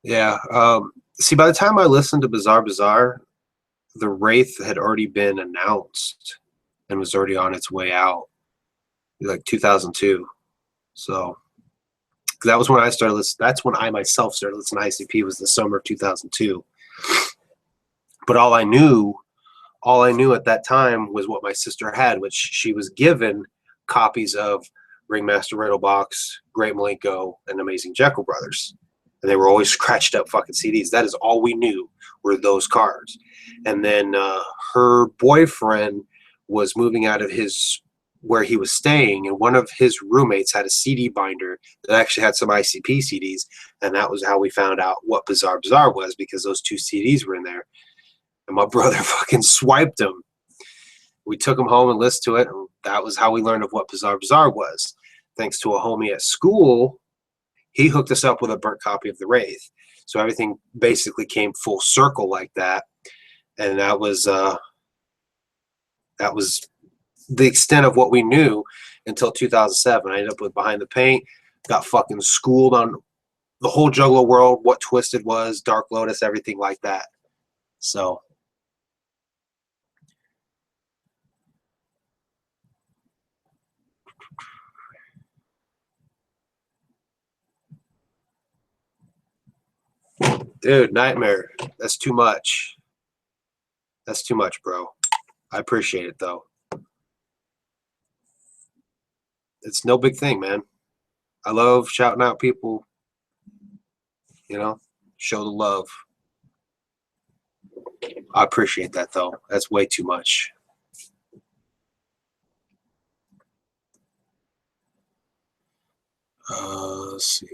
Yeah. See, by the time I listened to Bizarre Bazaar, the Wraith had already been announced and was already on its way out, like 2002. So that was when I started listening. That's when I myself started listening to ICP, was the summer of 2002. But all I knew at that time was what my sister had, which she was given copies of Ringmaster Riddlebox, Great Malenko, and Amazing Jekyll Brothers. And they were always scratched up fucking CDs. That is all we knew were those cards. And then her boyfriend was moving out of where he was staying, and one of his roommates had a CD binder that actually had some ICP CDs, and that was how we found out what Bizarre Bazaar was, because those two CDs were in there. And my brother fucking swiped them. We took them home and listened to it, and that was how we learned of what Bizarre Bazaar was. Thanks to a homie at school, he hooked us up with a burnt copy of the Wraith. So everything basically came full circle like that. And that was the extent of what we knew until 2007. I ended up with Behind the Paint, got fucking schooled on the whole Juggalo world, what Twisted was, Dark Lotus, everything like that. So dude, Nightmare, that's too much. That's too much, bro. I appreciate it, though. It's no big thing, man. I love shouting out people, show the love. I appreciate that, though. That's way too much. Let's see.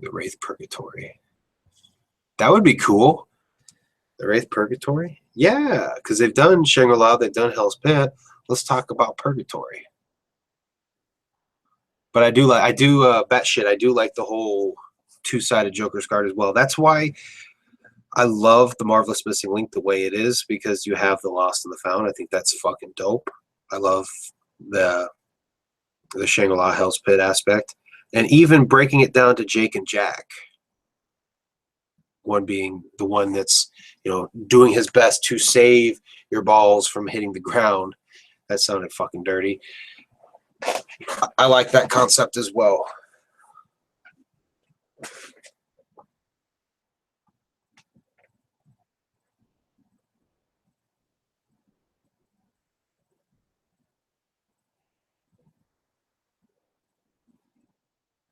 The Wraith Purgatory. That would be cool. The Wraith Purgatory? Yeah, because they've done Shangri-La, they've done Hell's Pit. Let's talk about Purgatory. But I do like the whole two-sided Joker's card as well. That's why I love the Marvelous Missing Link the way it is, because you have the Lost and the Found. I think that's fucking dope. I love the Shangri-La Hell's Pit aspect. And even breaking it down to Jake and Jack. One being the one that's, you know, doing his best to save your balls from hitting the ground. That sounded fucking dirty. I like that concept as well.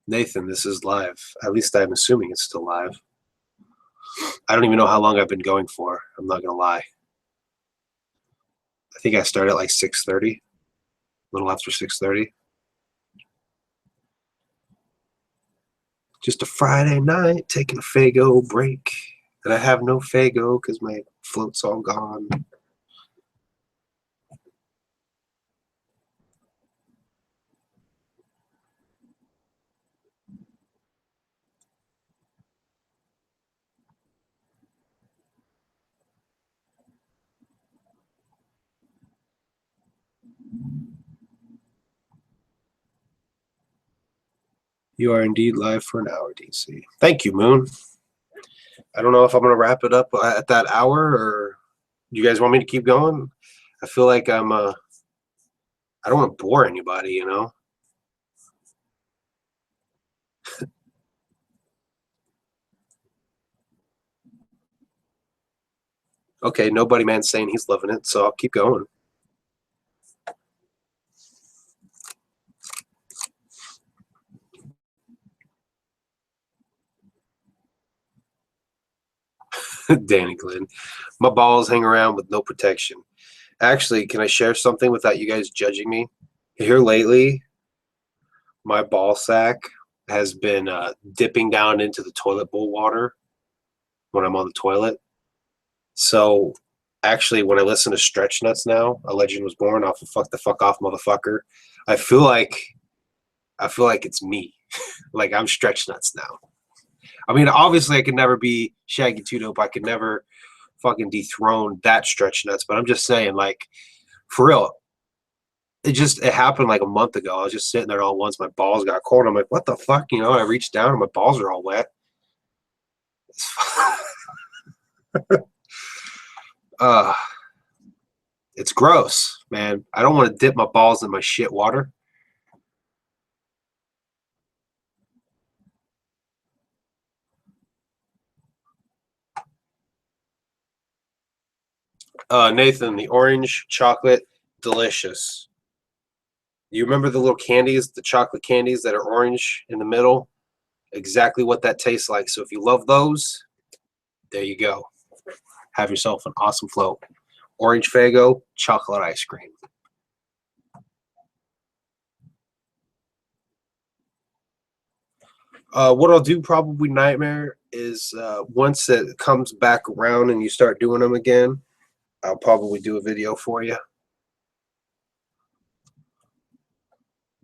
Nathan, this is live. At least I'm assuming it's still live. I don't even know how long I've been going for. I'm not going to lie. I think I started at like 6:30, a little after 6:30. Just a Friday night, taking a Faygo break. And I have no Faygo because my float's all gone. You are indeed live for an hour, DC. Thank you, Moon. I don't know if I'm going to wrap it up at that hour, or you guys want me to keep going? I feel like I don't want to bore anybody, you know? Okay, nobody man's saying he's loving it, so I'll keep going. Danny Glenn. My balls hang around with no protection. Actually, can I share something without you guys judging me? Here lately, my ball sack has been dipping down into the toilet bowl water when I'm on the toilet. So actually, when I listen to Stretch Nuts now, A Legend Was Born off of Fuck the Fuck Off Motherfucker, I feel like it's me. Like I'm Stretch Nuts now. I mean, obviously I could never be Shaggy 2 Dope. I could never fucking dethrone that Stretch Nuts, but I'm just saying, like, for real, it happened like a month ago. I was just sitting there all once, my balls got cold. I'm like, what the fuck? You know, I reached down and my balls are all wet. It's gross, man. I don't want to dip my balls in my shit water. Nathan, the orange chocolate, delicious. You remember the little candies, the chocolate candies that are orange in the middle? Exactly what that tastes like. So if you love those, there you go. Have yourself an awesome float. Orange Faygo, chocolate ice cream. What I'll do probably, Nightmare, is once it comes back around and you start doing them again, I'll probably do a video for you.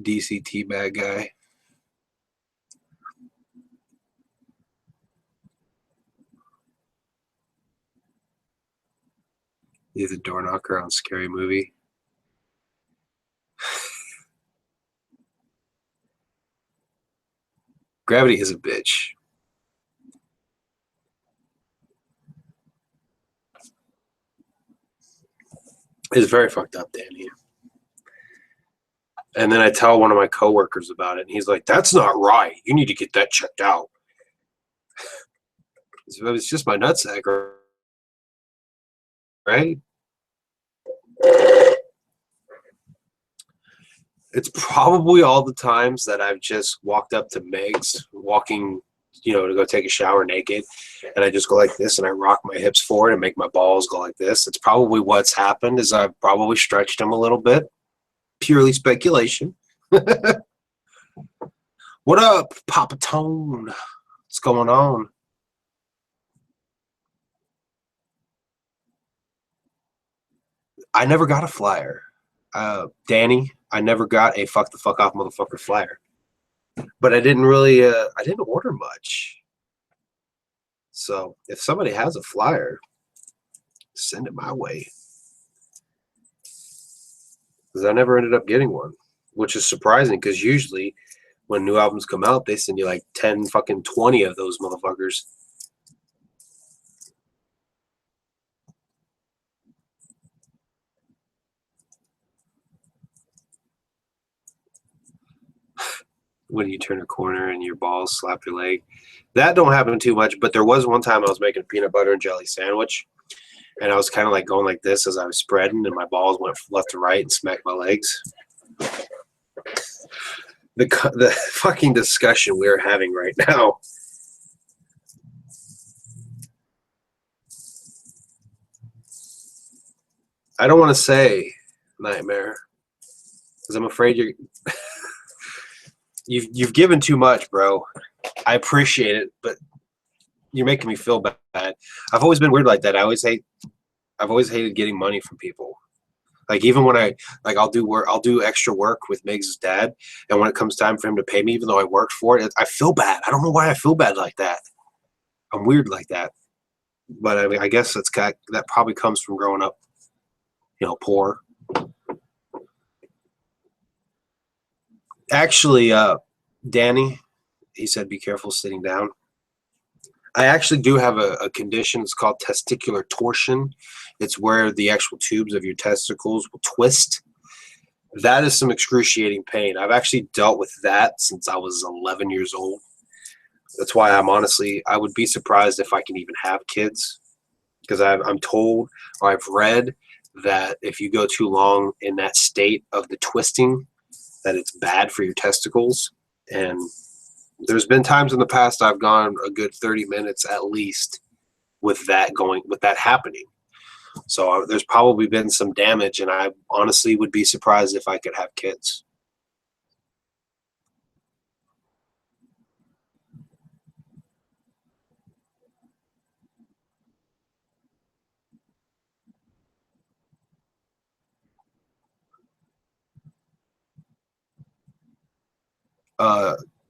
DCT bad guy. He's a door knocker on Scary Movie. Gravity is a bitch. It's very fucked up, Danny. And then I tell one of my coworkers about it, and he's like, "That's not right. You need to get that checked out." It's just my nutsack, right? It's probably all the times that I've just walked up to Meg's, walking, you know, to go take a shower naked, and I just go like this, and I rock my hips forward and make my balls go like this. It's probably what's happened. Is I've probably stretched them a little bit. Purely speculation. What up, Papa Tone? What's going on? I never got a flyer. Danny, I never got a fuck the fuck off motherfucker flyer. But I didn't really, I didn't order much. So if somebody has a flyer, send it my way. Because I never ended up getting one, which is surprising because usually when new albums come out, they send you like 10, fucking 20 of those motherfuckers. When you turn a corner and your balls slap your leg. That don't happen too much, but there was one time I was making a peanut butter and jelly sandwich, and I was kind of like going like this as I was spreading, and my balls went left to right and smacked my legs. The fucking discussion we're having right now. I don't want to say nightmare because I'm afraid you've given too much, bro. I appreciate it, but you're making me feel bad. I've always been weird like that. I've always hated getting money from people. Like even when I'll do extra work with Miggs' dad, and when it comes time for him to pay me, even though I worked for it, I feel bad. I don't know why I feel bad like that. I'm weird like that. But I mean, I guess that probably comes from growing up, poor. Actually, Danny, he said, be careful sitting down. I actually do have a condition. It's called testicular torsion. It's where the actual tubes of your testicles will twist. That is some excruciating pain. I've actually dealt with that since I was 11 years old. That's why I would be surprised if I can even have kids, because I'm told, or I've read, that if you go too long in that state of the twisting, that it's bad for your testicles. And there's been times in the past I've gone a good 30 minutes at least with that happening. So there's probably been some damage, and I honestly would be surprised if I could have kids.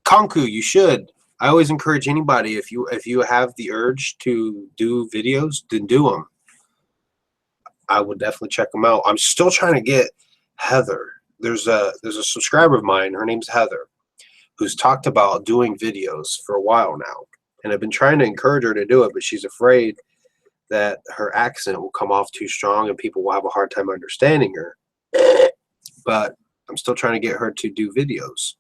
Konku, you should. I always encourage anybody, if you have the urge to do videos, then do them. I would definitely check them out. I'm still trying to get Heather. There's a subscriber of mine. Her name's Heather, who's talked about doing videos for a while now, and I've been trying to encourage her to do it, but she's afraid that her accent will come off too strong and people will have a hard time understanding her. But I'm still trying to get her to do videos.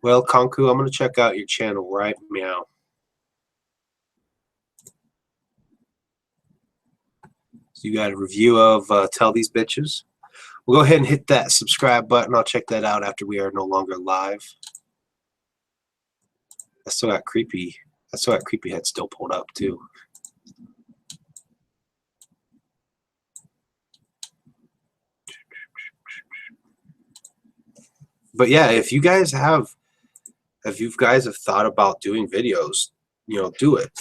Well, Konku, I'm going to check out your channel right meow. So you got a review of Tell These Bitches. We'll go ahead and hit that subscribe button. I'll check that out after we are no longer live. I still got Creepy Head still pulled up too. But yeah, if you guys have thought about doing videos, do it.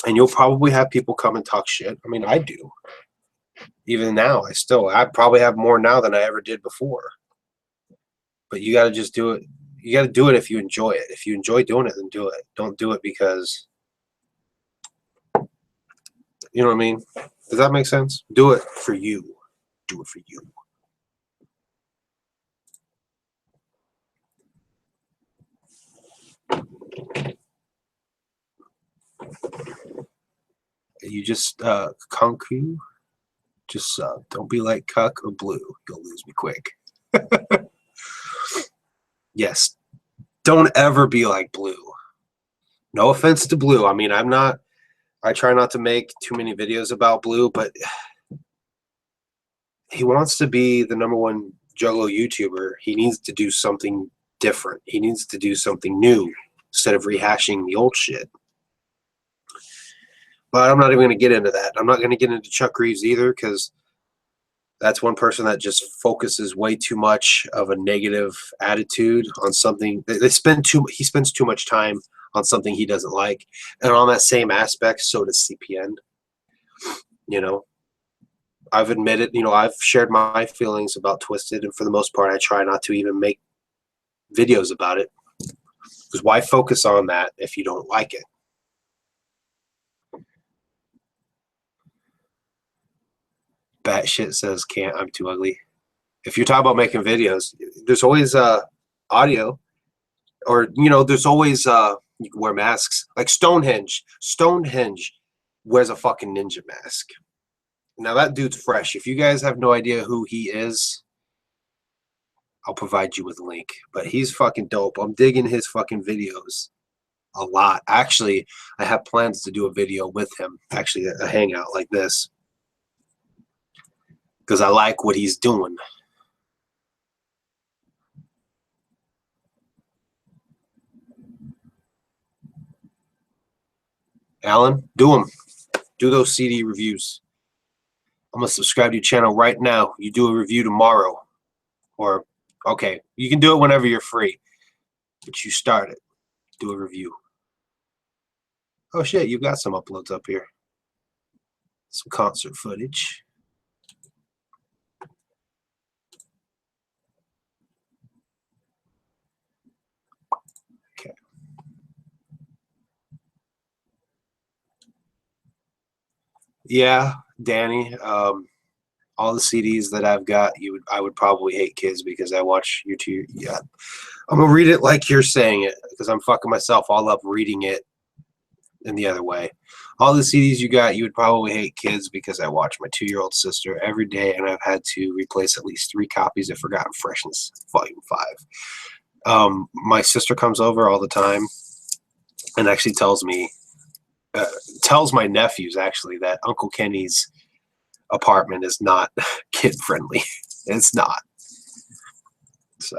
And you'll probably have people come and talk shit. I mean, I do. Even now, I probably have more now than I ever did before. But you got to just do it. You got to do it if you enjoy it. If you enjoy doing it, then do it. Don't do it because, you know what I mean? Does that make sense? Do it for you. Do it for you. You just, Konku, just don't be like Cuck or Blue. You'll lose me quick. Yes. Don't ever be like Blue. No offense to Blue. I mean, I try not to make too many videos about Blue, but he wants to be the #1 Juggalo YouTuber. He needs to do something different. He needs to do something new instead of rehashing the old shit. But I'm not even going to get into that. I'm not going to get into Chuck Reeves either, because that's one person that just focuses way too much of a negative attitude on something. He spends too much time on something he doesn't like. And on that same aspect, so does CPN. I've admitted, I've shared my feelings about Twisted, and for the most part, I try not to even make videos about it. Because why focus on that if you don't like it? Batshit says, can't, I'm too ugly. If you're talking about making videos, there's always audio, or, you know, there's always, you can wear masks. Like Stonehenge. Stonehenge wears a fucking ninja mask. Now that dude's fresh. If you guys have no idea who he is, I'll provide you with a link. But he's fucking dope. I'm digging his fucking videos a lot. Actually, I have plans to do a video with him. Actually, a hangout like this. Because I like what he's doing. Alan, do them. Do those CD reviews. I'm going to subscribe to your channel right now. You do a review tomorrow. Or, okay, you can do it whenever you're free. But you start it. Do a review. Oh shit, you've got some uploads up here. Some concert footage. Okay. Yeah, Danny. All the CDs that I've got, I would probably hate kids because I watch YouTube. Yeah, I'm gonna read it like you're saying it because I'm fucking myself. I love reading it in the other way. All the CDs you got, you would probably hate kids because I watch my 2-year-old sister every day, and I've had to replace at least 3 copies of Forgotten Freshness Volume 5. My sister comes over all the time and actually tells me, tells my nephews actually, that Uncle Kenny's apartment is not kid friendly. It's not. So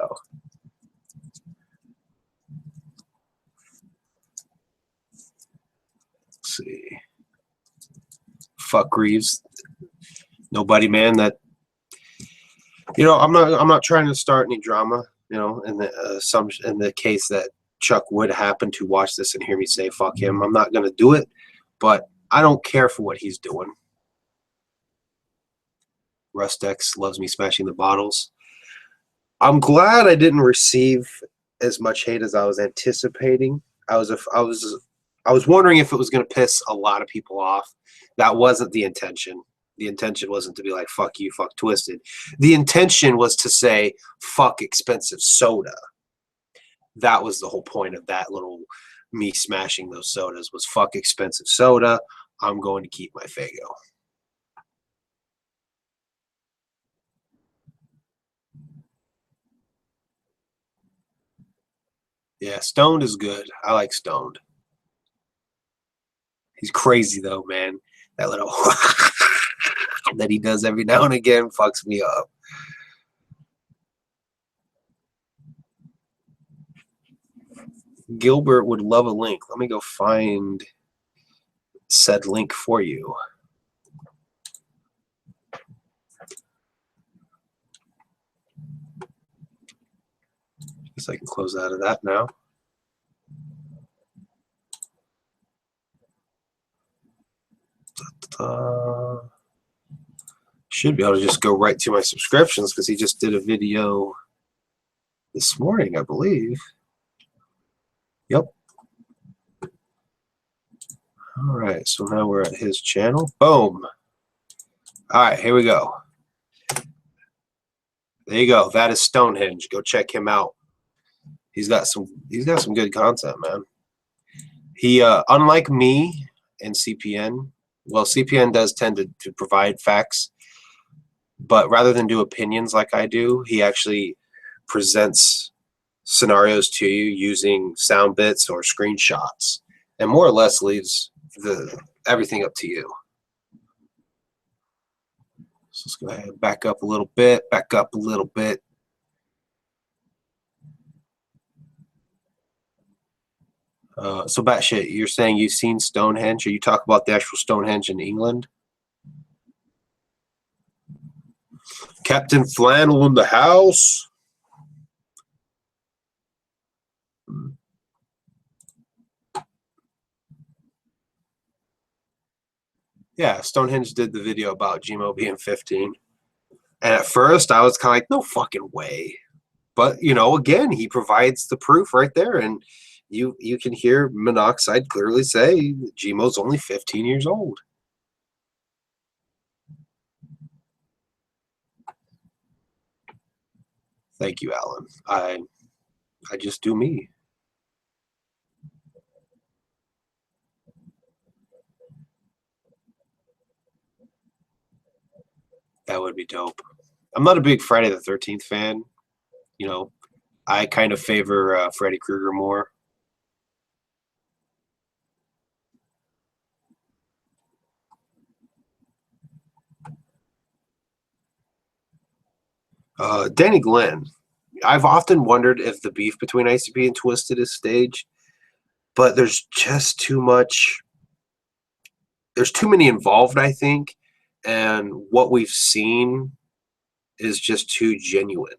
let's see. Fuck Reeves. Nobody, man. That, you know, I'm not trying to start any drama, you know, in the case that Chuck would happen to watch this and hear me say fuck him. I'm not gonna do it, but I don't care for what he's doing. Rustex loves me smashing the bottles. I'm glad I didn't receive as much hate as I was anticipating. I was wondering if it was going to piss a lot of people off. That wasn't the intention. The intention wasn't to be like, fuck you, fuck Twisted. The intention was to say, fuck expensive soda. That was the whole point of that little me smashing those sodas, was fuck expensive soda. I'm going to keep my Faygo. Yeah, Stoned is good. I like Stoned. He's crazy though, man. That little that he does every now and again fucks me up. Gilbert would love a link. Let me go find said link for you. Guess I can close out of that now. Should be able to just go right to my subscriptions because he just did a video this morning, I believe. Yep. All right, so now we're at his channel. Boom. All right, here we go. There you go. That is Stonehenge. Go check him out. He's got some good content, man. He unlike me and CPN, well, CPN does tend to provide facts, but rather than do opinions like I do, he actually presents scenarios to you using sound bits or screenshots, and more or less leaves everything up to you. So let's go ahead and back up a little bit, back up a little bit. So Batshit, you're saying you've seen Stonehenge, or you talk about the actual Stonehenge in England? Captain Flannel in the house. Yeah, Stonehenge did the video about Gmo being 15. And at first I was kind of like, no fucking way. But, you know, again, he provides the proof right there. And you can hear Monoxide clearly say Gmo's only 15 years old. Thank you, Alan. I just do me. That would be dope. I'm not a big Friday the 13th fan. You know, I kind of favor Freddy Krueger more. Danny Glenn. I've often wondered if the beef between ICP and Twisted is staged, but there's just too much. There's too many involved, I think, and what we've seen is just too genuine.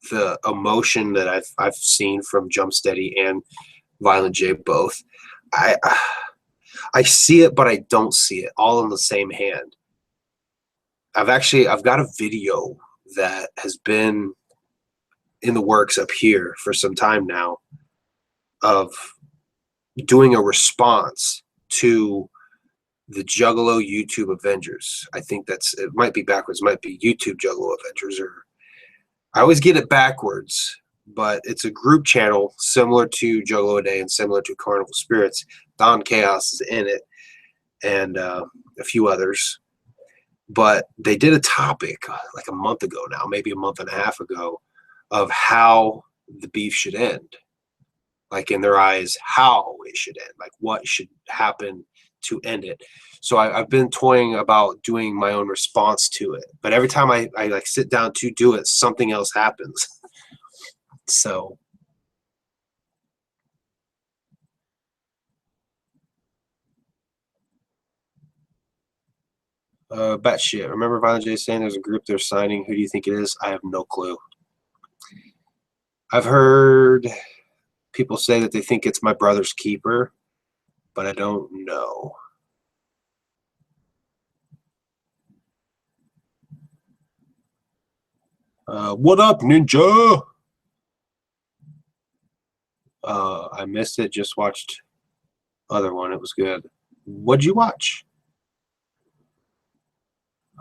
The emotion that I've seen from Jump Steady and Violent J both, I see it, but I don't see it all in the same hand. I've got a video that has been in the works up here for some time now of doing a response to the Juggalo YouTube Avengers. I think it might be backwards. It might be YouTube Juggalo Avengers, or I always get it backwards, but it's a group channel similar to Juggalo a Day and similar to Carnival Spirits. Don Chaos is in it, and a few others. But they did a topic like a month ago now, maybe a month and a half ago, of how the beef should end. Like in their eyes, how it should end, like what should happen to end it. So I've been toying about doing my own response to it. But every time I like sit down to do it, something else happens. So batshit. Remember Violent J saying there's a group they're signing. Who do you think it is? I have no clue. I've heard people say that they think it's my brother's keeper, but I don't know. What up, Ninja? I missed it. Just watched other one. It was good. What'd you watch?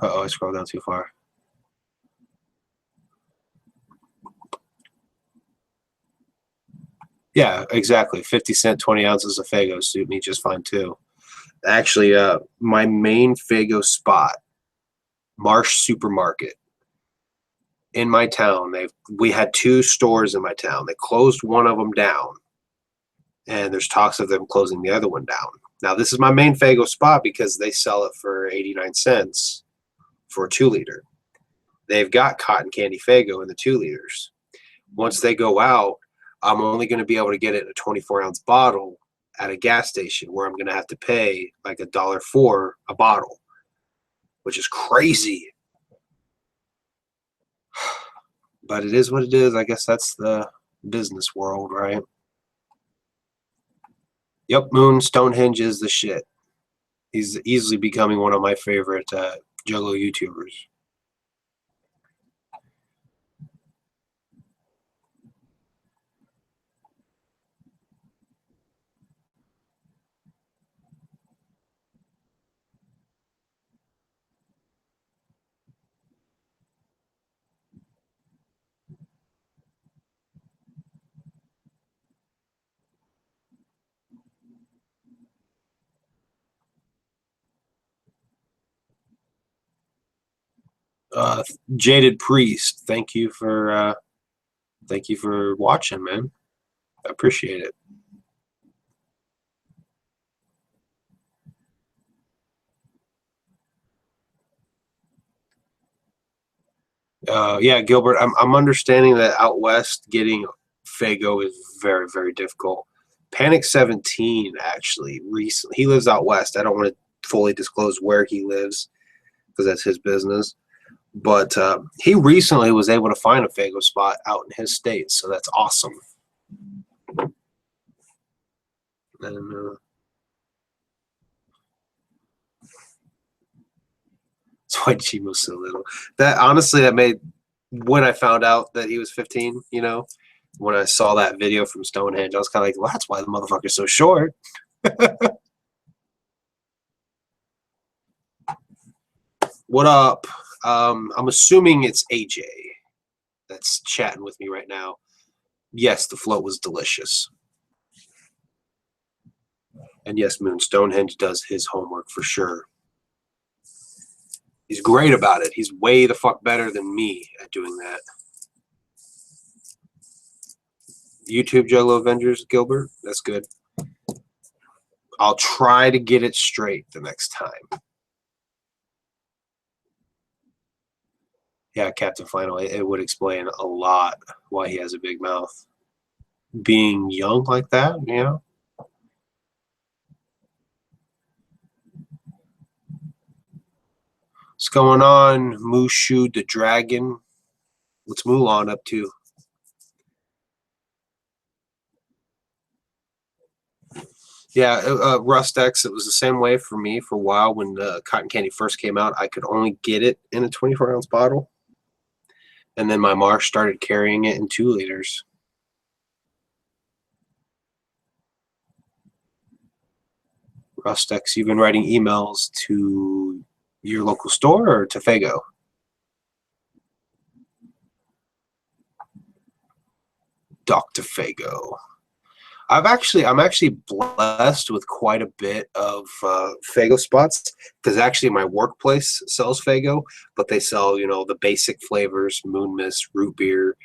Uh-oh, I scrolled down too far. Yeah, exactly. 50 cent, 20 ounces of Faygo suit me just fine too. Actually, my main Faygo spot, Marsh Supermarket in my town. We had 2 stores in my town. They closed one of them down, and there's talks of them closing the other one down. Now, this is my main Faygo spot because they sell it for 89 cents for a 2-liter. They've got cotton candy Faygo in the 2 liters. Once they go out, I'm only going to be able to get it in a 24-ounce bottle at a gas station where I'm going to have to pay like $1 for a bottle, which is crazy. But it is what it is. I guess that's the business world, right? Yep, Moon Stonehenge is the shit. He's easily becoming one of my favorite Juggalo YouTubers. Jaded Priest, thank you for watching, man. I appreciate it. Yeah, Gilbert, I'm understanding that out west getting Faygo is very, very difficult. Panic 17 actually recently, he lives out west. I don't want to fully disclose where he lives because that's his business. But he recently was able to find a Faygo spot out in his state, so that's awesome. And that's why Chimo's so little. That honestly, that made when I found out that he was 15. You know, when I saw that video from Stonehenge, I was kind of like, well, that's why the motherfucker's so short. What up? I'm assuming it's AJ. that's chatting with me right now. Yes, the float was delicious. And yes, Moon Stonehenge does his homework for sure. He's great about it. He's way the fuck better than me at doing that. YouTube Juggalo Avengers, Gilbert. That's good. I'll try to get it straight the next time. Yeah, Captain Flannel. It would explain a lot why he has a big mouth. Being young like that, you know? What's going on, Mushu the Dragon? What's Mulan up to? Yeah, Rustex, it was the same way for me for a while when cotton candy first came out. I could only get it in a 24-ounce bottle. And then my Marsh started carrying it in 2 liters. Rustex, you've been writing emails to your local store or to Faygo? Dr. Faygo. I'm actually blessed with quite a bit of Faygo spots because actually my workplace sells Faygo, but they sell, you know, the basic flavors: Moon Mist, root beer,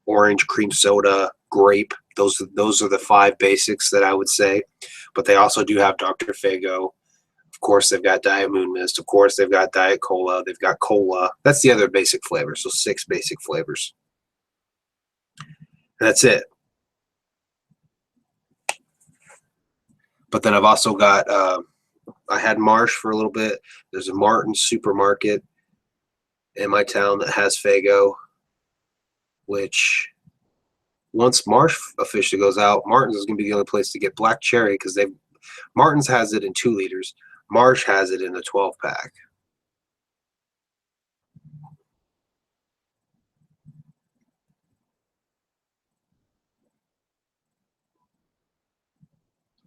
orange cream soda, grape. Those are the 5 basics that I would say. But they also do have Dr. Faygo. Of course, they've got Diet Moon Mist. Of course, they've got Diet Cola. They've got Cola. That's the other basic flavor. So 6 basic flavors. And that's it. But then I've also got, I had Marsh for a little bit. There's a Martin's supermarket in my town that has Faygo, which once Marsh officially goes out, Martin's is going to be the only place to get black cherry because Martin's has it in 2 liters. Marsh has it in a 12-pack.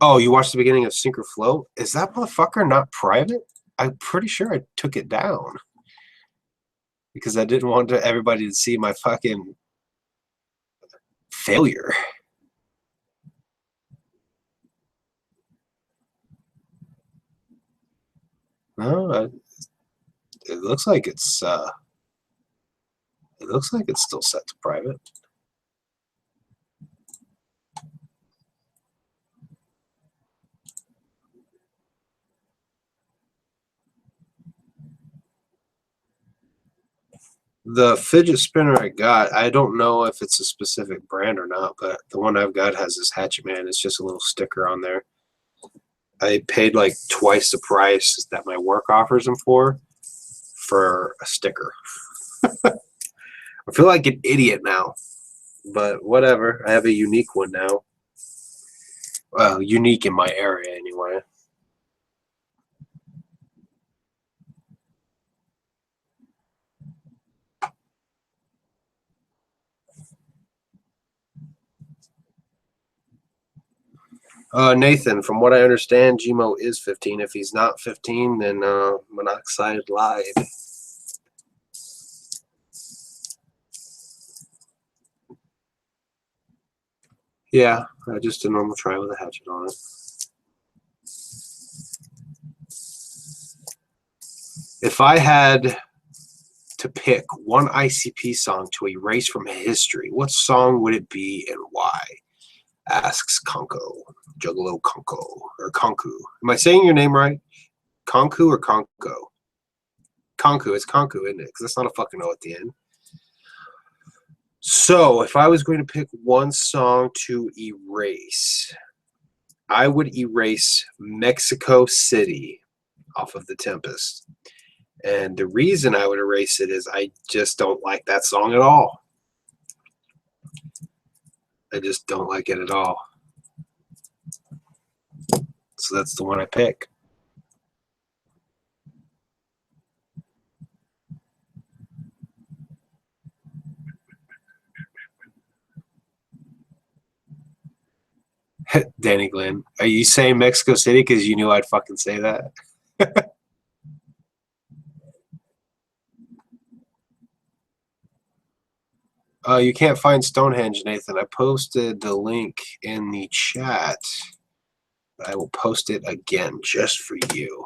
Oh, you watched the beginning of Sink or Float? Is that motherfucker not private? I'm pretty sure I took it down because I didn't want everybody to see my fucking failure. No, it looks like it's still set to private. The fidget spinner I got, I don't know if it's a specific brand or not, but the one I've got has this Hatchet Man. It's just a little sticker on there. I paid like twice the price that my work offers them for a sticker. I feel like an idiot now, but whatever. I have a unique one now. Well, unique in my area anyway. Nathan, from what I understand, Gmo is 15. If he's not 15, then Monoxide lied. Yeah, just a normal try with a hatchet on it. If I had to pick one ICP song to erase from history, what song would it be and why? Asks Konko. Juggalo Konko. Or Konku. Am I saying your name right? Konku or Konko? Konku. It's Konku, isn't it? Because that's not a fucking O at the end. So, if I was going to pick one song to erase, I would erase Mexico City off of The Tempest. And the reason I would erase it is I just don't like that song at all. I just don't like it at all. So that's the one I pick. Danny Glenn, are you saying Mexico City because you knew I'd fucking say that? You can't find Stonehenge, Nathan. I posted the link in the chat. I will post it again just for you.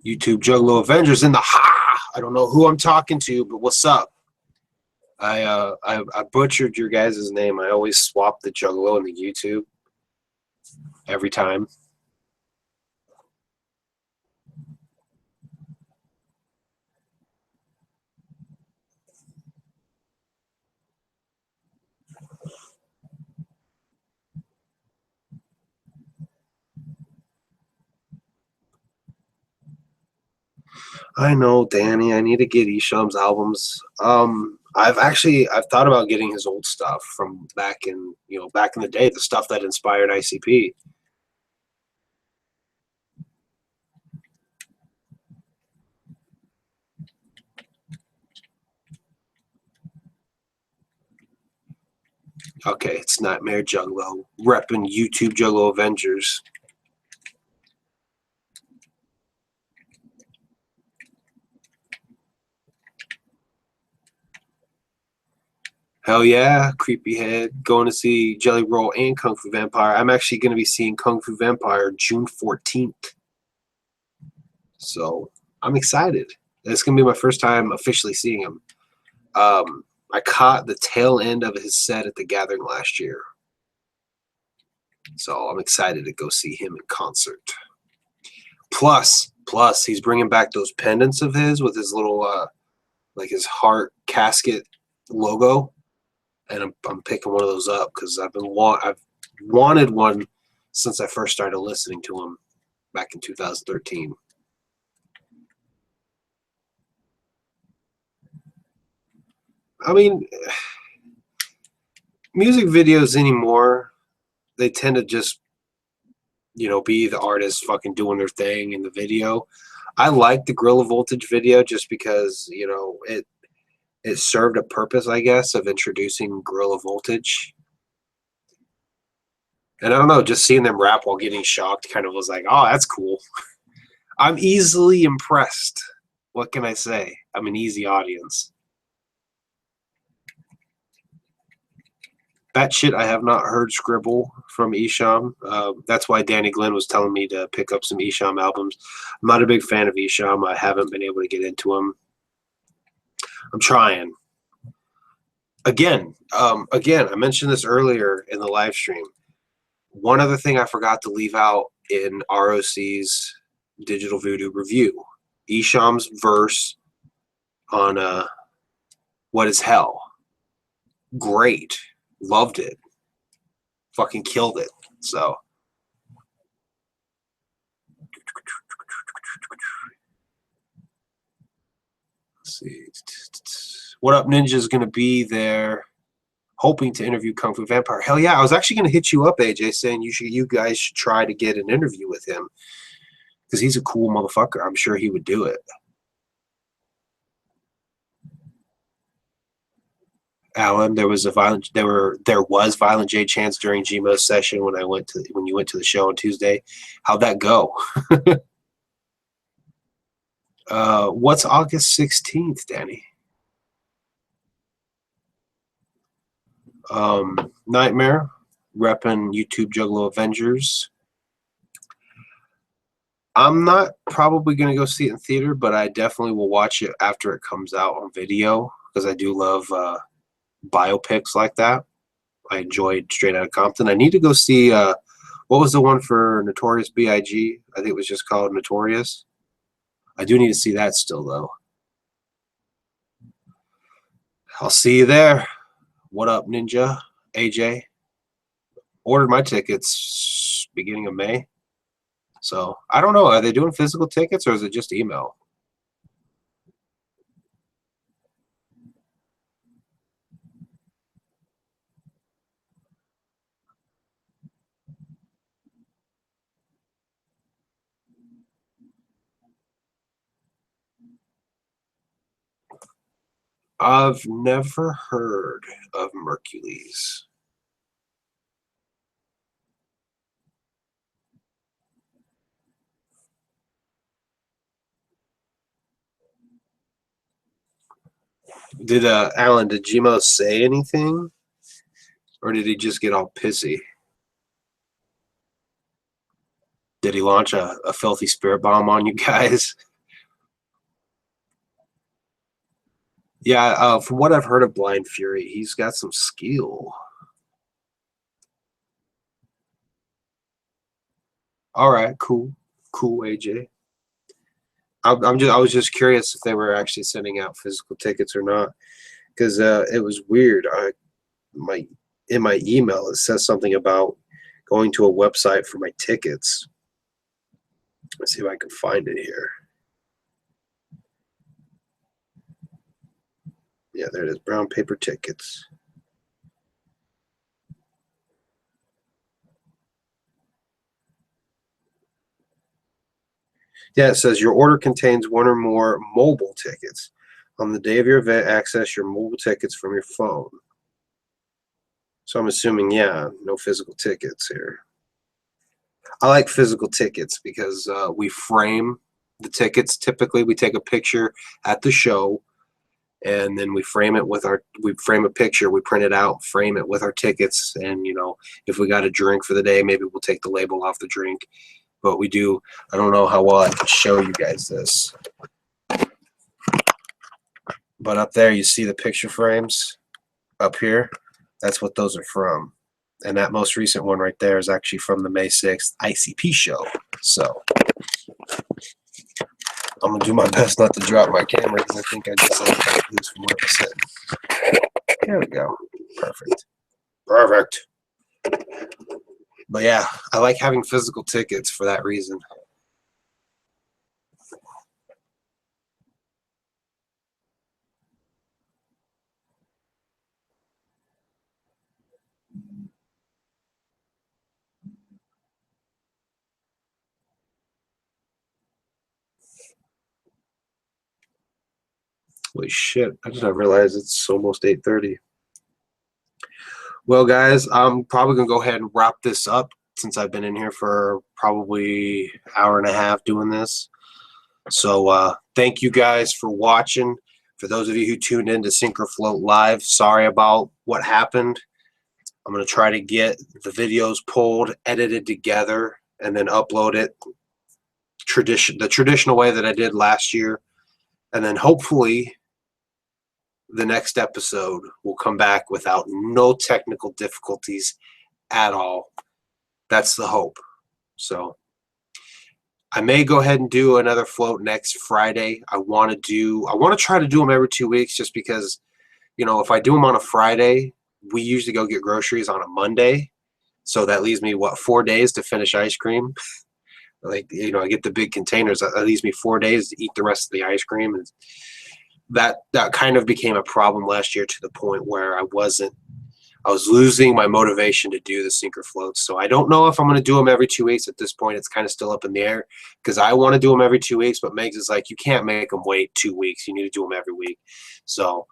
YouTube Juggalo Avengers in the ha! I don't know who I'm talking to, but what's up? I butchered your guys' name. I always swap the Juggalo and the YouTube every time. I know, Danny. I need to get Isham's albums. I've thought about getting his old stuff from back in the day, the stuff that inspired ICP. Okay, it's Nightmare Juggalo, repping YouTube Juggalo Avengers. Hell yeah, creepy head. Going to see Jelly Roll and Kung Fu Vampire. I'm actually going to be seeing Kung Fu Vampire June 14th. So I'm excited. It's going to be my first time officially seeing him. I caught the tail end of his set at the Gathering last year. So I'm excited to go see him in concert. Plus, he's bringing back those pendants of his with his little, like his heart casket logo. And I'm picking one of those up because I've wanted one since I first started listening to him back in 2013. I mean, music videos anymore, they tend to just, be the artist fucking doing their thing in the video. I like the Gorilla Voltage video just because, it served a purpose, I guess, of introducing Gorilla Voltage. And I don't know, just seeing them rap while getting shocked kind of was like, oh, that's cool. I'm easily impressed. What can I say? I'm an easy audience. That shit, I have not heard Scribble from Isham. That's why Danny Glenn was telling me to pick up some Isham albums. I'm not a big fan of Isham. I haven't been able to get into him. I'm trying. Again, I mentioned this earlier in the live stream. One other thing I forgot to leave out in ROC's Digital Voodoo review. Isham's verse on What is Hell. Great. Loved it. Fucking killed it. So. Let's see. What Up Ninja is going to be there, hoping to interview Kung Fu Vampire. Hell yeah, I was actually going to hit you up, AJ, saying you guys should try to get an interview with him because he's a cool motherfucker. I'm sure he would do it. Alan, there was violent J chants during Gmo's session when you went to the show on Tuesday. How'd that go? What's August 16th, Danny? Nightmare, repping YouTube Juggalo Avengers. I'm not probably going to go see it in theater, but I definitely will watch it after it comes out on video because I do love biopics like that. I enjoyed Straight Outta Compton. I need to go see what was the one for Notorious B.I.G.? I think it was just called Notorious. I do need to see that still, though. I'll see you there. What up, Ninja? AJ? Ordered my tickets beginning of May. So, I don't know. Are they doing physical tickets or is it just email? I've never heard of Mercules. Did Alan, did Gmo say anything? Or did he just get all pissy? Did he launch a filthy spirit bomb on you guys? Yeah, from what I've heard of Blind Fury, he's got some skill. All right, cool, AJ. I was just curious if they were actually sending out physical tickets or not, because it was weird. In my email it says something about going to a website for my tickets. Let's see if I can find it here. Yeah, there it is. Brown paper tickets. Yeah, it says your order contains one or more mobile tickets. On the day of your event, access your mobile tickets from your phone. So I'm assuming, yeah, no physical tickets here. I like physical tickets because we frame the tickets. Typically, we take a picture at the show, and then we frame it with we frame a picture, we print it out, frame it with our tickets, and if we got a drink for the day, maybe we'll take the label off the drink. But we do, I don't know how well I can show you guys this, but up there you see the picture frames up here. That's what those are from. And that most recent one right there is actually from the May 6th ICP show. So I'm going to do my best not to drop my camera because I think I just lose from what I said. There we go. Perfect. Perfect. But yeah, I like having physical tickets for that reason. Holy shit, I did not realize it's almost 8:30. Well, guys, I'm probably going to go ahead and wrap this up since I've been in here for probably an hour and a half doing this. So thank you guys for watching. For those of you who tuned in to Synchro Float Live, sorry about what happened. I'm going to try to get the videos pulled, edited together, and then upload it the traditional way that I did last year. And then hopefully the next episode will come back without no technical difficulties at all. That's the hope. So I may go ahead and do another float next Friday. I want to try to do them every 2 weeks just because, if I do them on a Friday, we usually go get groceries on a Monday. So that leaves me, 4 days to finish ice cream. I get the big containers. That leaves me 4 days to eat the rest of the ice cream. And that kind of became a problem last year to the point where I was losing my motivation to do the sinker floats. So I don't know if I'm going to do them every 2 weeks. At this point, it's kind of still up in the air because I want to do them every 2 weeks, but Megs is like, you can't make them wait 2 weeks. You need to do them every week. So,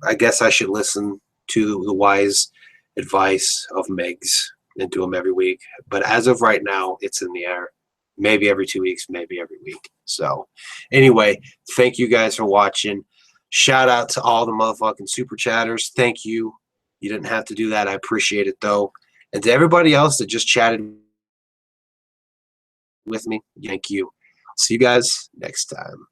I guess I should listen to the wise advice of Megs and do them every week. But as of right now, it's in the air. Maybe every 2 weeks, maybe every week. So anyway, thank you guys for watching. Shout out to all the motherfucking super chatters. Thank you. You didn't have to do that. I appreciate it, though. And to everybody else that just chatted with me, thank you. See you guys next time.